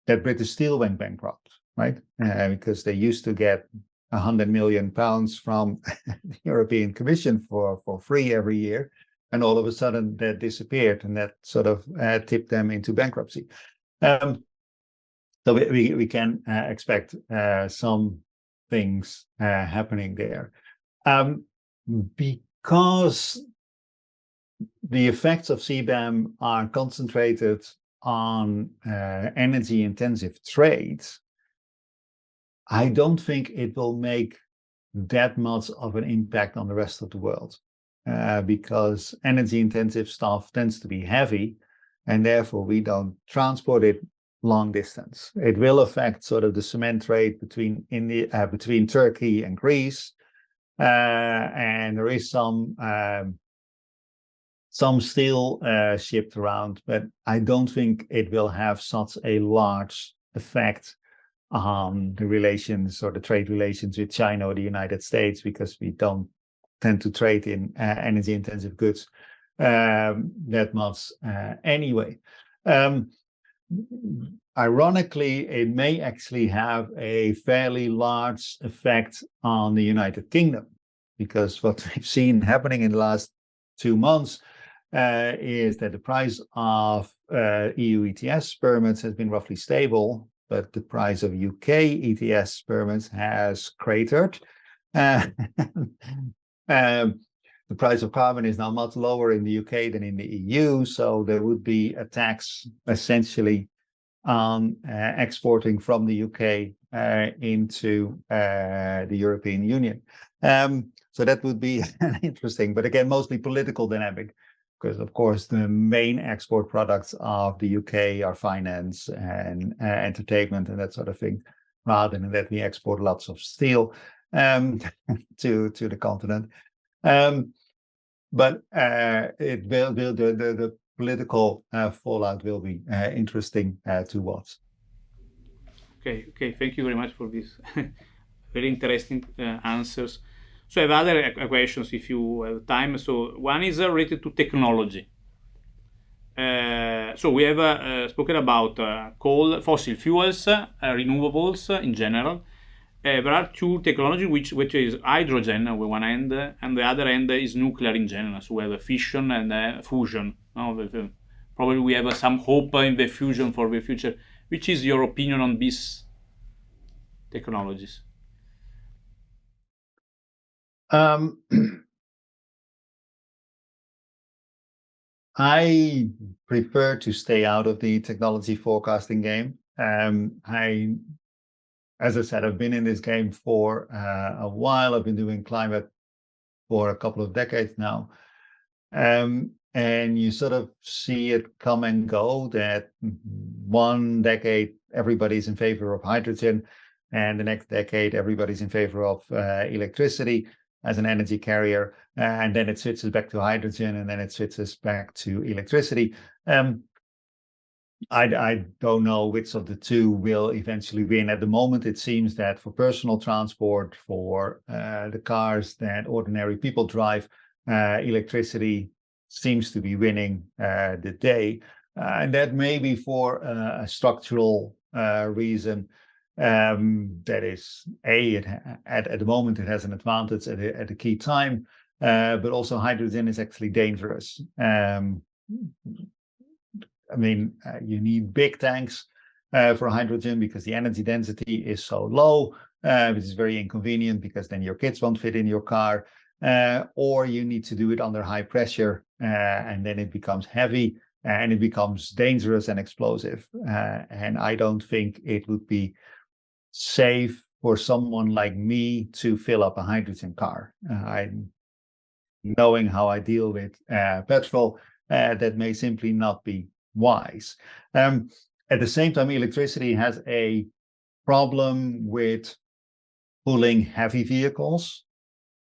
that British Steel went bankrupt, right? Because they used to get £100 million from the European Commission for free every year, and all of a sudden that disappeared, and that sort of tipped them into bankruptcy. So we can expect some things happening there. Because the effects of CBAM are concentrated on energy-intensive trade, I don't think it will make that much of an impact on the rest of the world, because energy-intensive stuff tends to be heavy, and therefore we don't transport it long distance. It will affect sort of the cement trade between Turkey and Greece, and there is some steel shipped around, but I don't think it will have such a large effect on the relations or the trade relations with China or the United States, because we don't tend to trade in energy-intensive goods that much anyway. Ironically, it may actually have a fairly large effect on the United Kingdom, because what we've seen happening in the last 2 months is that the price of EU ETS permits has been roughly stable, but the price of UK ETS permits has cratered. The price of carbon is now much lower in the UK than in the EU, so there would be a tax essentially on exporting from the UK into the European Union. So that would be interesting, but again, mostly political dynamic, because of course the main export products of the UK are finance and entertainment and that sort of thing, rather than that we export lots of steel to the continent. But it will the political fallout will be interesting to watch. Okay. Thank you very much for these very interesting answers. So I have other questions if you have time. So one is related to technology. So we have spoken about coal, fossil fuels, renewables in general. There are two technologies, which is hydrogen on the one end, and the other end is nuclear in general. So we have a fission and fusion. Probably we have some hope in the fusion for the future. Which is your opinion on these technologies? I prefer to stay out of the technology forecasting game. As I said, I've been in this game for a while. I've been doing climate for a couple of decades now. And you sort of see it come and go, that one decade everybody's in favor of hydrogen, and the next decade everybody's in favor of electricity as an energy carrier, and then it switches back to hydrogen, and then it switches back to electricity. I don't know which of the two will eventually win. At the moment, it seems that for personal transport, for the cars that ordinary people drive, electricity seems to be winning the day. And that may be for a structural reason. That is, at the moment, it has an advantage at a key time, but also hydrogen is actually dangerous. You need big tanks for hydrogen because the energy density is so low, which is very inconvenient because then your kids won't fit in your car, or you need to do it under high pressure, and then it becomes heavy and it becomes dangerous and explosive. And I don't think it would be safe for someone like me to fill up a hydrogen car. Knowing how I deal with petrol, that may simply not be wise. At the same time, electricity has a problem with pulling heavy vehicles.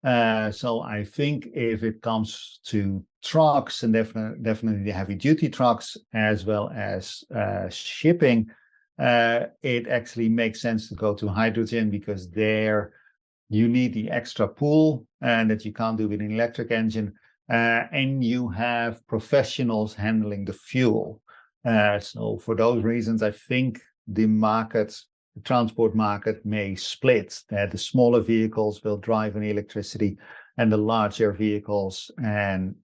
So I think if it comes to trucks, and definitely the heavy duty trucks, as well as shipping, it actually makes sense to go to hydrogen, because there you need the extra pull and that you can't do with an electric engine, and you have professionals handling the fuel. So for those reasons, I think the transport market may split, that the smaller vehicles will drive on electricity and the larger vehicles and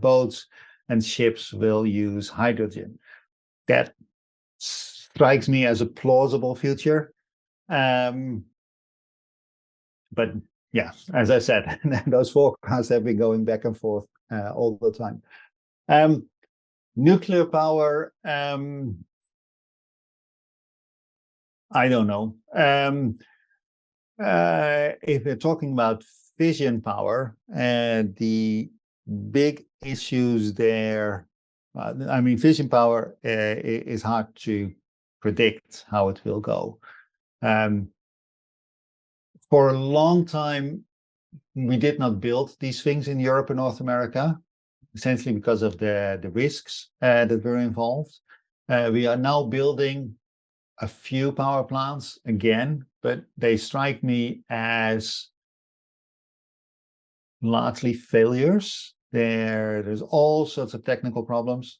boats and ships will use hydrogen. That strikes me as a plausible future. But yeah, as I said, those forecasts have been going back and forth all the time. Nuclear power, I don't know. If we're talking about fission power, the big issues there, fission power is hard to predict how it will go. For a long time, we did not build these things in Europe and North America, essentially because of the risks that were involved. We are now building a few power plants again, but they strike me as largely failures. There's all sorts of technical problems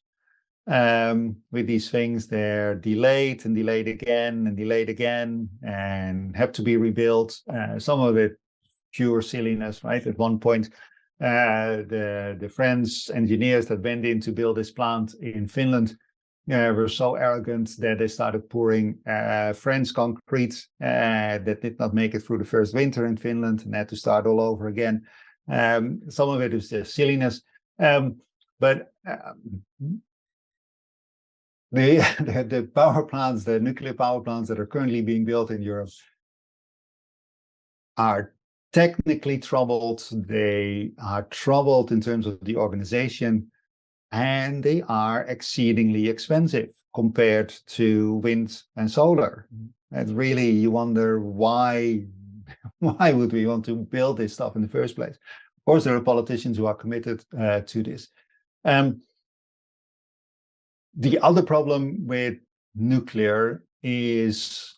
with these things. They're delayed and delayed again and delayed again and have to be rebuilt. Some of it pure silliness, right? At one point, the French engineers that went in to build this plant in Finland were so arrogant that they started pouring French concrete that did not make it through the first winter in Finland and had to start all over again. Some of it is just silliness, but the power plants, the nuclear power plants that are currently being built in Europe, are technically troubled. They are troubled in terms of the organization, and they are exceedingly expensive compared to wind and solar. And really, you wonder why would we want to build this stuff in the first place? Of course, there are politicians who are committed to this. The other problem with nuclear is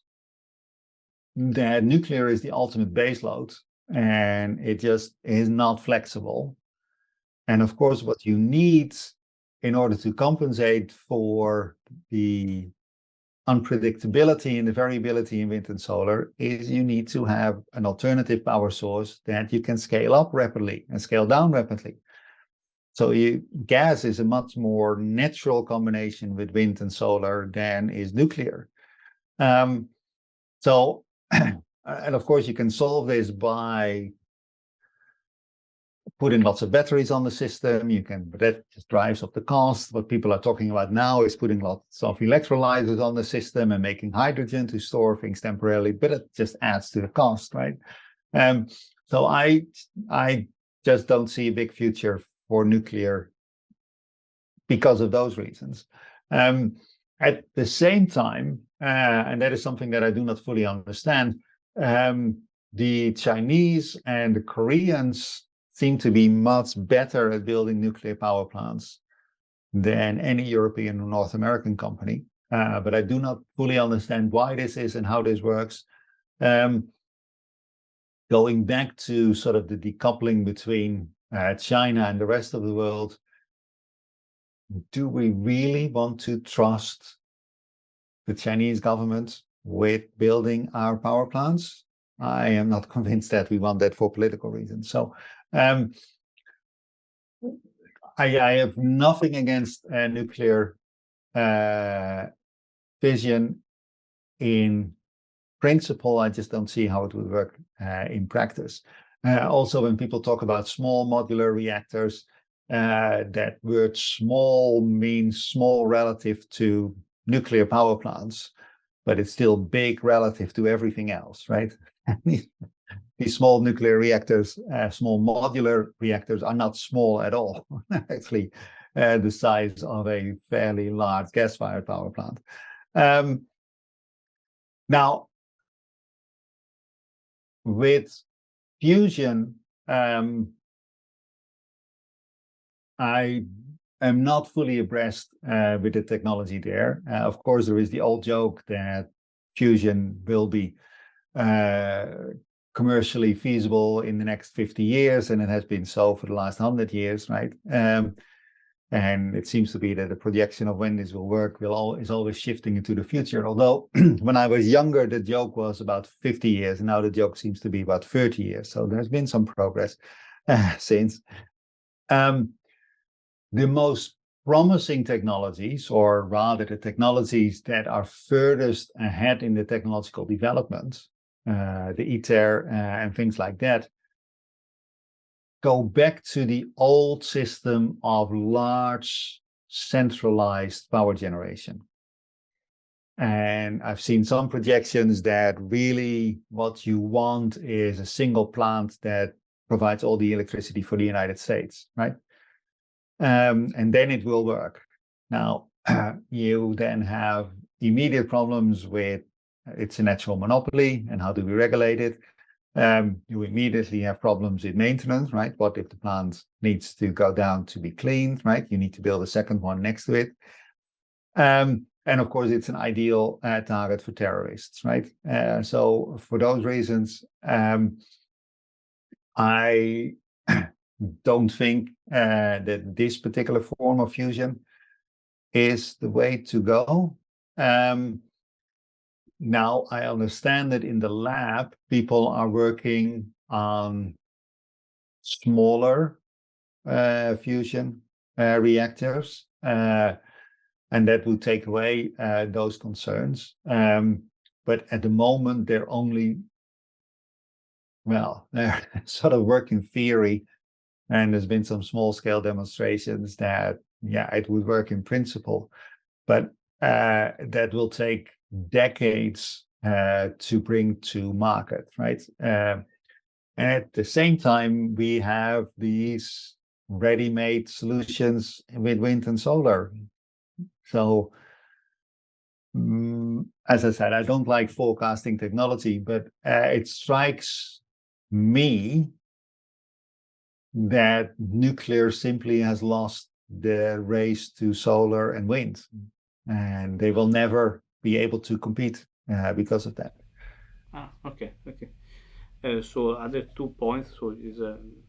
that nuclear is the ultimate baseload, and it just is not flexible. And of course, what you need in order to compensate for the unpredictability and the variability in wind and solar is you need to have an alternative power source that you can scale up rapidly and scale down rapidly. So gas is a much more natural combination with wind and solar than is nuclear. And of course, you can solve this by putting lots of batteries on the system. But that just drives up the cost. What people are talking about now is putting lots of electrolyzers on the system and making hydrogen to store things temporarily, but it just adds to the cost, right? So I just don't see a big future for nuclear because of those reasons. At the same time, and that is something that I do not fully understand, the Chinese and the Koreans seem to be much better at building nuclear power plants than any European or North American company. But I do not fully understand why this is and how this works. Going back to sort of the decoupling between China and the rest of the world, do we really want to trust the Chinese government with building our power plants? I am not convinced that we want that for political reasons. So I have nothing against nuclear fission in principle. I just don't see how it would work in practice. Also, when people talk about small modular reactors, that word small means small relative to nuclear power plants, but it's still big relative to everything else, right? These small nuclear reactors, small modular reactors, are not small at all. Actually, the size of a fairly large gas-fired power plant. Now, with fusion, I am not fully abreast with the technology there. Of course, there is the old joke that fusion will be commercially feasible in the next 50 years, and it has been so for the last 100 years, right? And it seems to be that the projection of when this will work is always shifting into the future. Although when I was younger, the joke was about 50 years, and now the joke seems to be about 30 years. So there's been some progress since. The most promising technologies, or rather the technologies that are furthest ahead in the technological development, the ITER and things like that, go back to the old system of large centralized power generation. And I've seen some projections that really what you want is a single plant that provides all the electricity for the United States, right? And then it will work. Now, you then have immediate problems with it's a natural monopoly, and how do we regulate it? You immediately have problems with maintenance, right? What if the plant needs to go down to be cleaned, right? You need to build a second one next to it. And of course, it's an ideal target for terrorists, right? So for those reasons, I don't think that this particular form of fusion is the way to go. Now, I understand that in the lab, people are working on smaller fusion reactors, and that will take away those concerns. But at the moment, they're only, they're sort of working theory, and there's been some small-scale demonstrations that, yeah, it would work in principle, but that will take decades to bring to market, right? And at the same time, we have these ready-made solutions with wind and solar. So, as I said, I don't like forecasting technology, but it strikes me that nuclear simply has lost the race to solar and wind, and they will never be able to compete because of that. Okay. So other 2 points. So is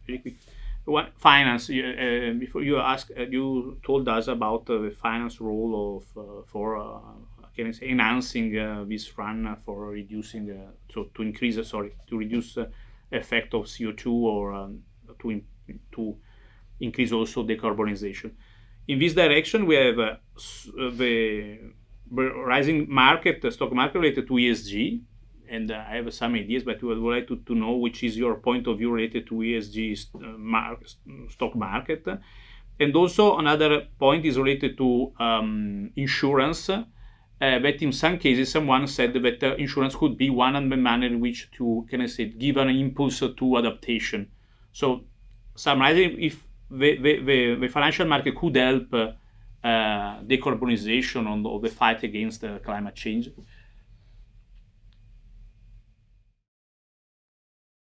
very quick. One, finance. Before you ask, you told us about the finance role of for can I say enhancing this run for reducing to reduce effect of CO2 or to increase also decarbonization. In this direction, we have the rising stock market related to ESG, and I have some ideas, but we would like to know which is your point of view related to ESG stock market. And also another point is related to insurance, but in some cases someone said that insurance could be one of the manner in which to, give an impulse to adaptation. So summarizing, if the financial market could help decarbonization of the fight against climate change.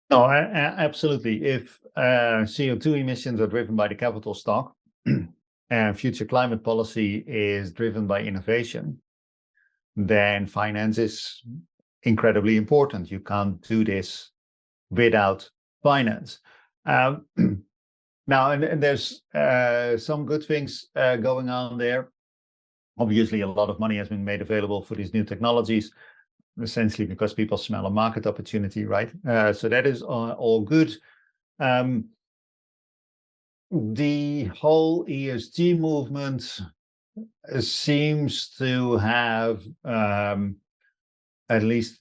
No, absolutely. If CO2 emissions are driven by the capital stock and future climate policy is driven by innovation, then finance is incredibly important. You can't do this without finance. Now, and there's some good things going on there. Obviously, a lot of money has been made available for these new technologies, essentially because people smell a market opportunity, right? So that is all good. The whole ESG movement seems to have, at least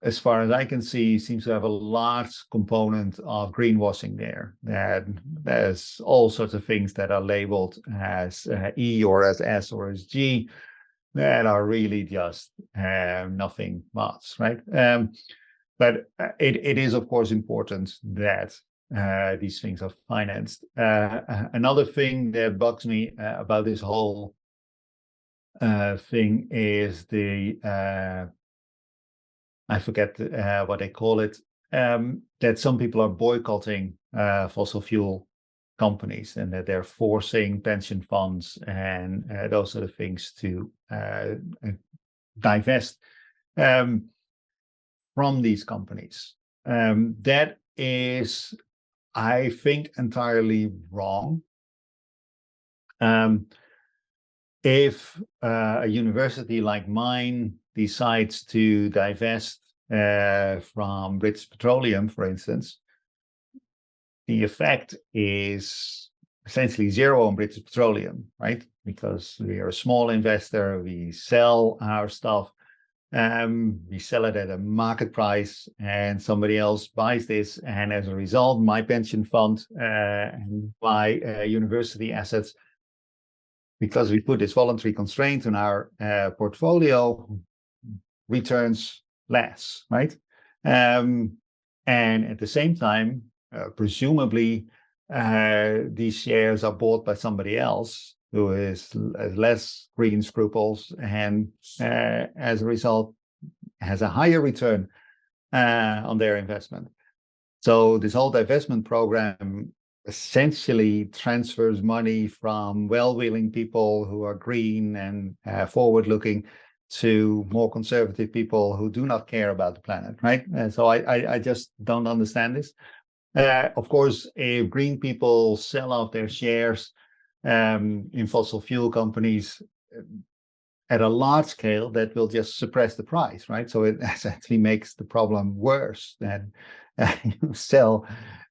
as far as I can see, seems to have a large component of greenwashing there. There's all sorts of things that are labeled as E or as S or as G that are really just nothing much, right? But it is, of course, important that these things are financed. Another thing that bugs me about this whole thing is I forget what they call it, that some people are boycotting fossil fuel companies and that they're forcing pension funds and those sort of things to divest from these companies. That is, I think, entirely wrong. If a university like mine decides to divest from British Petroleum, for instance, the effect is essentially zero on British Petroleum, right? Because we are a small investor, we sell our stuff, we sell it at a market price, and somebody else buys this, and as a result, my pension fund and my university assets, because we put this voluntary constraint on our portfolio, returns less, right? And at the same time, presumably, these shares are bought by somebody else who has less green scruples and as a result has a higher return on their investment. So this whole divestment program essentially transfers money from well-willing people who are green and forward-looking to more conservative people who do not care about the planet, right? And so I just don't understand this. Of course, if green people sell off their shares in fossil fuel companies at a large scale, that will just suppress the price, right? So it actually makes the problem worse than you sell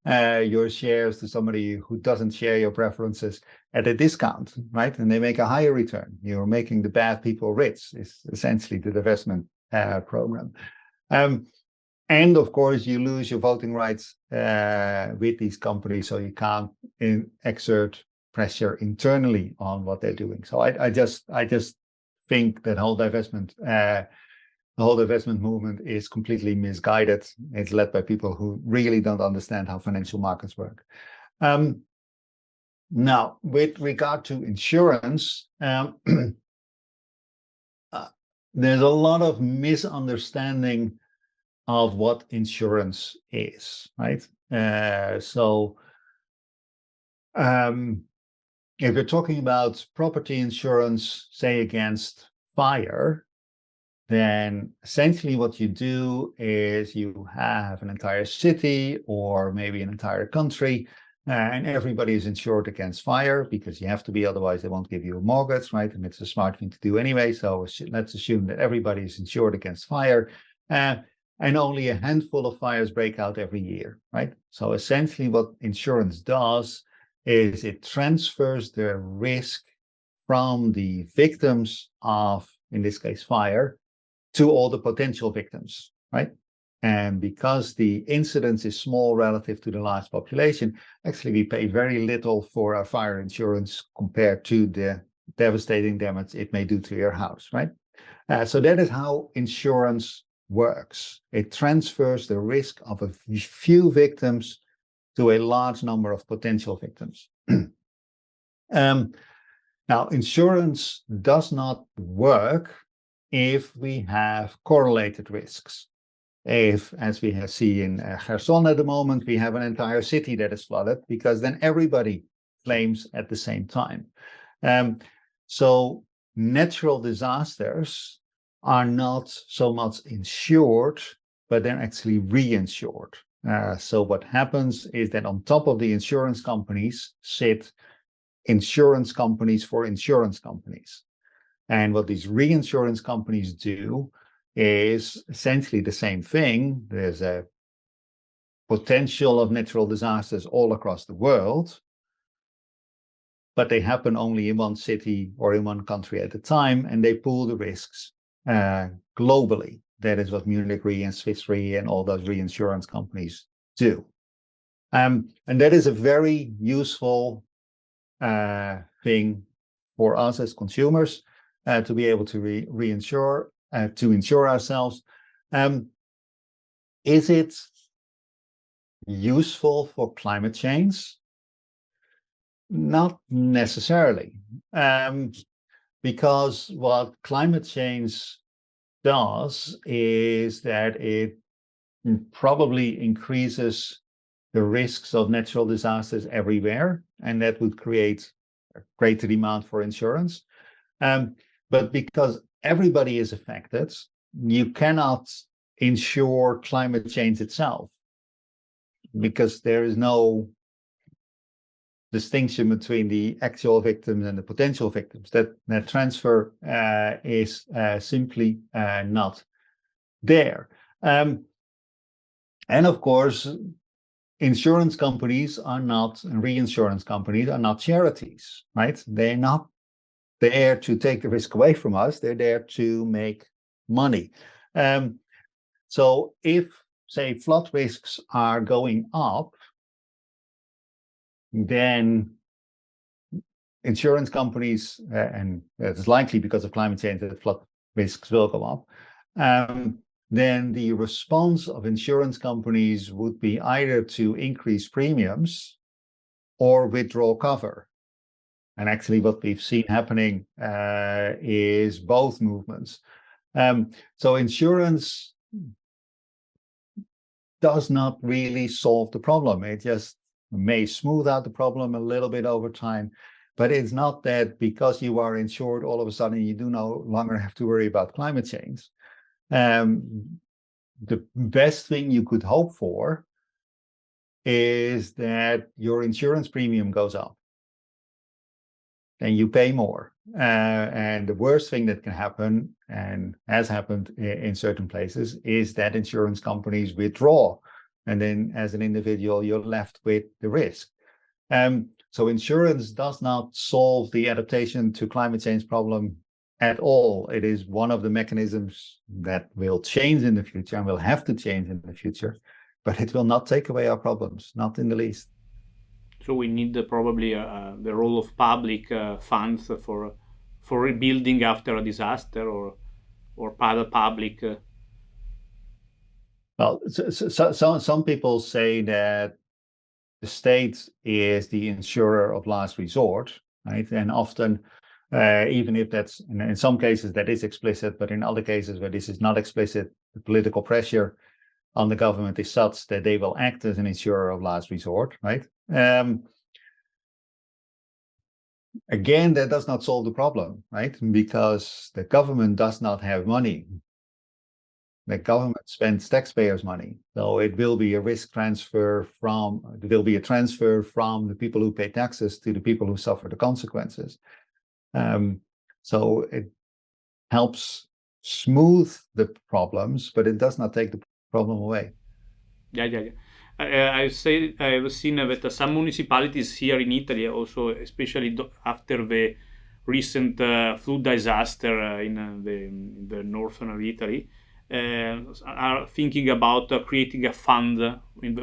your shares to somebody who doesn't share your preferences at a discount, right? And they make a higher return. You're making the bad people rich, is essentially the divestment program. And of course, you lose your voting rights with these companies, so you can't exert pressure internally on what they're doing. So I just think that the whole divestment movement is completely misguided. It's led by people who really don't understand how financial markets work. Now, with regard to insurance, there's a lot of misunderstanding of what insurance is, right? If you're talking about property insurance, say against fire, then essentially what you do is you have an entire city or maybe an entire country, and everybody is insured against fire because you have to be, otherwise they won't give you a mortgage, right? And it's a smart thing to do anyway. So let's assume that everybody is insured against fire, and only a handful of fires break out every year, right? So essentially what insurance does is it transfers the risk from the victims of, in this case, fire, to all the potential victims, right? And because the incidence is small relative to the large population, actually we pay very little for our fire insurance compared to the devastating damage it may do to your house, right? So that is how insurance works. It transfers the risk of a few victims to a large number of potential victims. Now, insurance does not work if we have correlated risks. If, as we see in Kherson at the moment, we have an entire city that is flooded, because then everybody claims at the same time. So natural disasters are not so much insured, but they're actually reinsured. So what happens is that on top of the insurance companies sit insurance companies for insurance companies. And what these reinsurance companies do is essentially the same thing. There's a potential of natural disasters all across the world, but they happen only in one city or in one country at a time, and they pool the risks globally. That is what Munich Re and Swiss Re and all those reinsurance companies do. And that is a very useful thing for us as consumers to be able to reinsure, to insure ourselves. Is it useful for climate change? Not necessarily, because what climate change does is that it probably increases the risks of natural disasters everywhere, and that would create a greater demand for insurance. But because everybody is affected, you cannot insure climate change itself, because there is no distinction between the actual victims and the potential victims. That transfer is simply not there. And of course, insurance companies are not, and reinsurance companies are not charities, right? They're not there to take the risk away from us. They're there to make money. So if, say, flood risks are going up, then insurance companies, and it's likely because of climate change that flood risks will go up, then the response of insurance companies would be either to increase premiums or withdraw cover. And actually what we've seen happening is both movements. So insurance does not really solve the problem. It just may smooth out the problem a little bit over time, but it's not that because you are insured, all of a sudden you do no longer have to worry about climate change. The best thing you could hope for is that your insurance premium goes up and you pay more. And the worst thing that can happen, and has happened in certain places, is that insurance companies withdraw. And then as an individual, you're left with the risk. So insurance does not solve the adaptation to climate change problem at all. It is one of the mechanisms that will change in the future and will have to change in the future, but it will not take away our problems, not in the least. So we need probably the role of public funds for rebuilding after a disaster, or other public. Well, some people say that the state is the insurer of last resort, right? And often, even if that's, in some cases that is explicit, but in other cases where this is not explicit, the political pressure on the government is such that they will act as an insurer of last resort, right? Again, that does not solve the problem, right? Because the government does not have money. The government spends taxpayers' money. So it will be a risk transfer there will be a transfer from the people who pay taxes to the people who suffer the consequences. So it helps smooth the problems, but it does not take the problem away. Yeah. I've seen that some municipalities here in Italy, also especially after the recent flood disaster in the northern of Italy, are thinking about creating a fund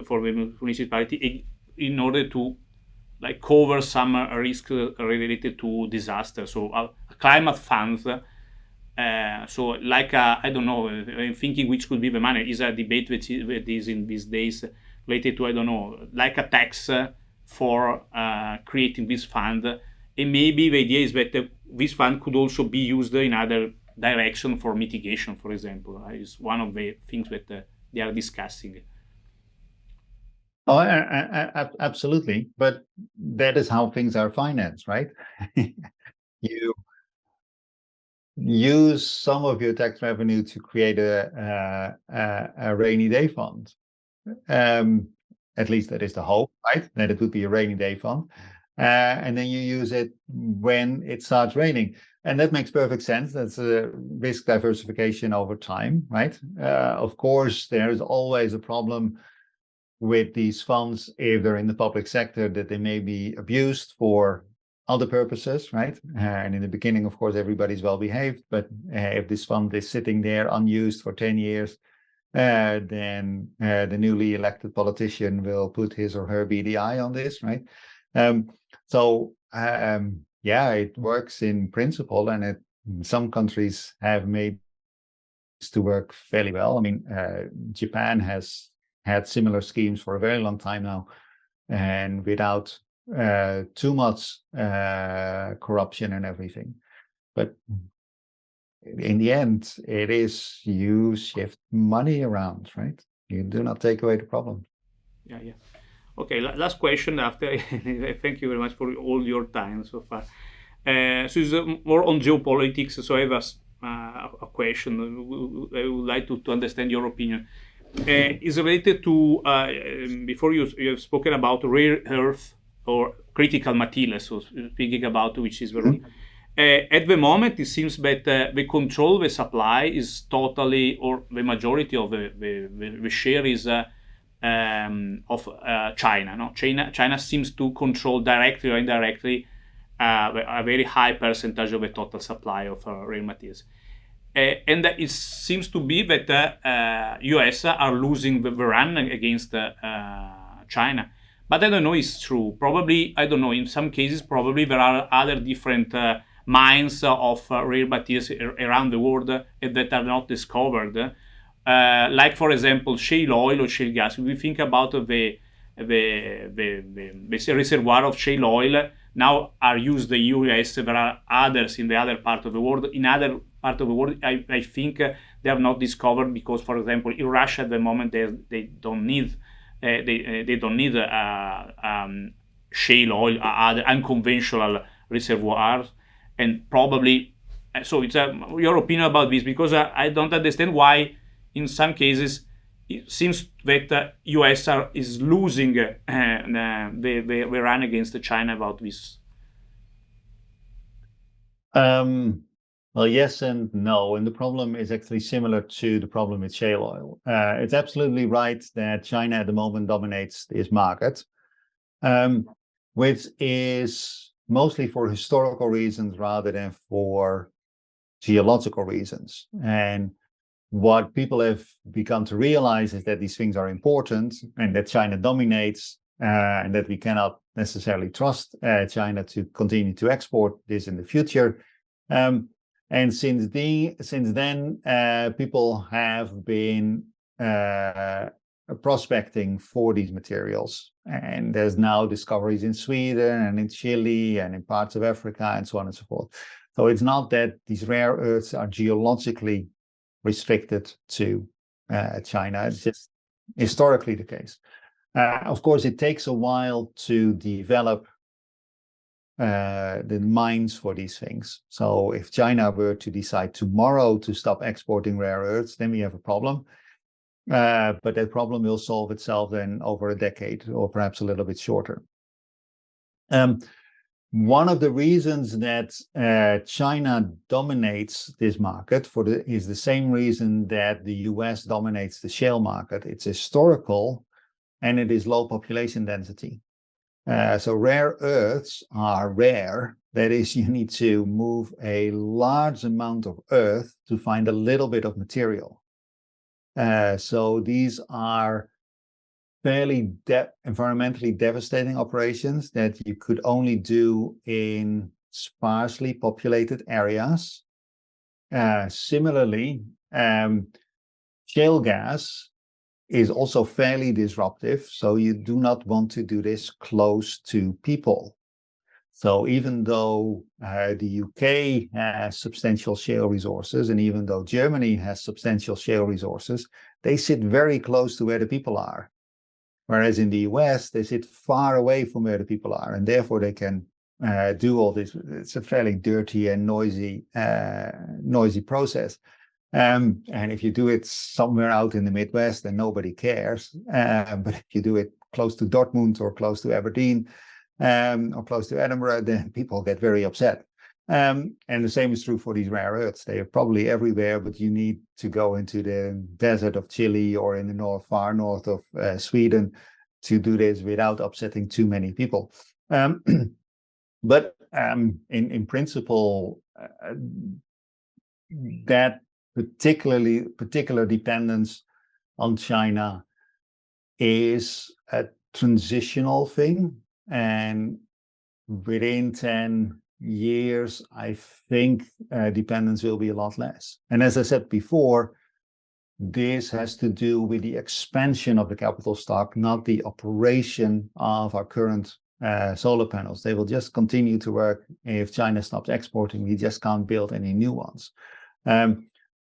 for the municipality in order to cover some risk related to disaster. So a climate fund. So I don't know, I'm thinking which could be the money. Is a debate that is in these days related to, I don't know, like a tax for creating this fund. And maybe the idea is that this fund could also be used in other direction for mitigation, for example. Is one of the things that they are discussing. Oh, absolutely. But that is how things are financed, right? You use some of your tax revenue to create a rainy day fund. At least that is the hope, right? That it would be a rainy day fund. And then you use it when it starts raining. And that makes perfect sense. That's a risk diversification over time, right? Of course, there is always a problem with these funds if they're in the public sector, that they may be abused for other purposes, right? And in the beginning, of course, everybody's well behaved, but if this fund is sitting there unused for 10 years, then the newly elected politician will put his or her beady eye on this, right? Yeah, it works in principle, and some countries have made it to work fairly well. I mean, Japan has had similar schemes for a very long time now, and without too much corruption and everything. But in the end, it is you shift money around, right? You do not take away the problem. Yeah. Okay, last question after. Thank you very much for all your time so far. So it's more on geopolitics. So I have a question. I would like to understand your opinion. Is related to, before you have spoken about rare earth or critical materials, so speaking about which is very... at the moment, it seems that the control of the supply is totally, or the majority of the share is of China. No? China seems to control directly or indirectly a very high percentage of the total supply of rare materials. And it seems to be that US are losing the run against China. But I don't know it's true. Probably, I don't know, in some cases, probably there are other different mines of rare materials around the world that are not discovered. Like, for example, shale oil or shale gas. If we think about the reservoir of shale oil, now are used in the US. There are others in the other part of the world. In other part of the world, I think they have not discovered because, for example, in Russia at the moment they don't need they don't need shale oil, other unconventional reservoirs, and probably so it's your opinion about this, because I don't understand why in some cases it seems that US is losing the run against China about this. Well, yes and no. And the problem is actually similar to the problem with shale oil. It's absolutely right that China at the moment dominates this market, which is mostly for historical reasons rather than for geological reasons. And what people have begun to realize is that these things are important and that China dominates, and that we cannot necessarily trust China to continue to export this in the future. And since then, people have been prospecting for these materials. And there's now discoveries in Sweden and in Chile and in parts of Africa and so on and so forth. So it's not that these rare earths are geologically restricted to China. It's just historically the case. Of course, it takes a while to develop the mines for these things. So if China were to decide tomorrow to stop exporting rare earths, then we have a problem. But that problem will solve itself then over a decade or perhaps a little bit shorter. One of the reasons that China dominates this market is the same reason that the US dominates the shale market. It's historical and it is low population density. So rare earths are rare. That is, you need to move a large amount of earth to find a little bit of material. So these are fairly environmentally devastating operations that you could only do in sparsely populated areas. Similarly, shale gas is also fairly disruptive, so you do not want to do this close to people. So even though the UK has substantial shale resources, and even though Germany has substantial shale resources, they sit very close to where the people are. Whereas in the US, they sit far away from where the people are, and therefore they can do all this. It's a fairly dirty and noisy process. And if you do it somewhere out in the Midwest, then nobody cares. But if you do it close to Dortmund or close to Aberdeen or close to Edinburgh, then people get very upset. And the same is true for these rare earths. They are probably everywhere, but you need to go into the desert of Chile or in the far north of Sweden to do this without upsetting too many people. But in principle, that particular dependence on China is a transitional thing, and within 10 years, I think dependence will be a lot less. And as I said before, this has to do with the expansion of the capital stock, not the operation of our current solar panels. They will just continue to work. If China stops exporting, we just can't build any new ones.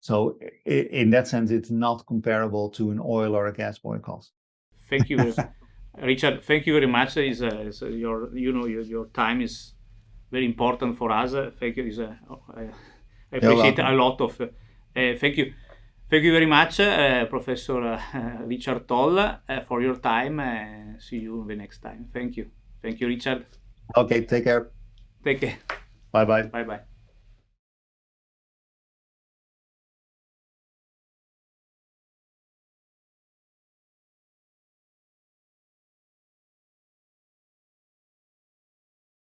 So in that sense, it's not comparable to an oil or a gas boycott. Thank you, Richard. Thank you very much. Your time is very important for us. Thank you. I appreciate a lot of. Thank you. Thank you very much, Professor Richard Tol, for your time. See you the next time. Thank you. Thank you, Richard. Okay, take care. Take care. Bye-bye. Bye-bye.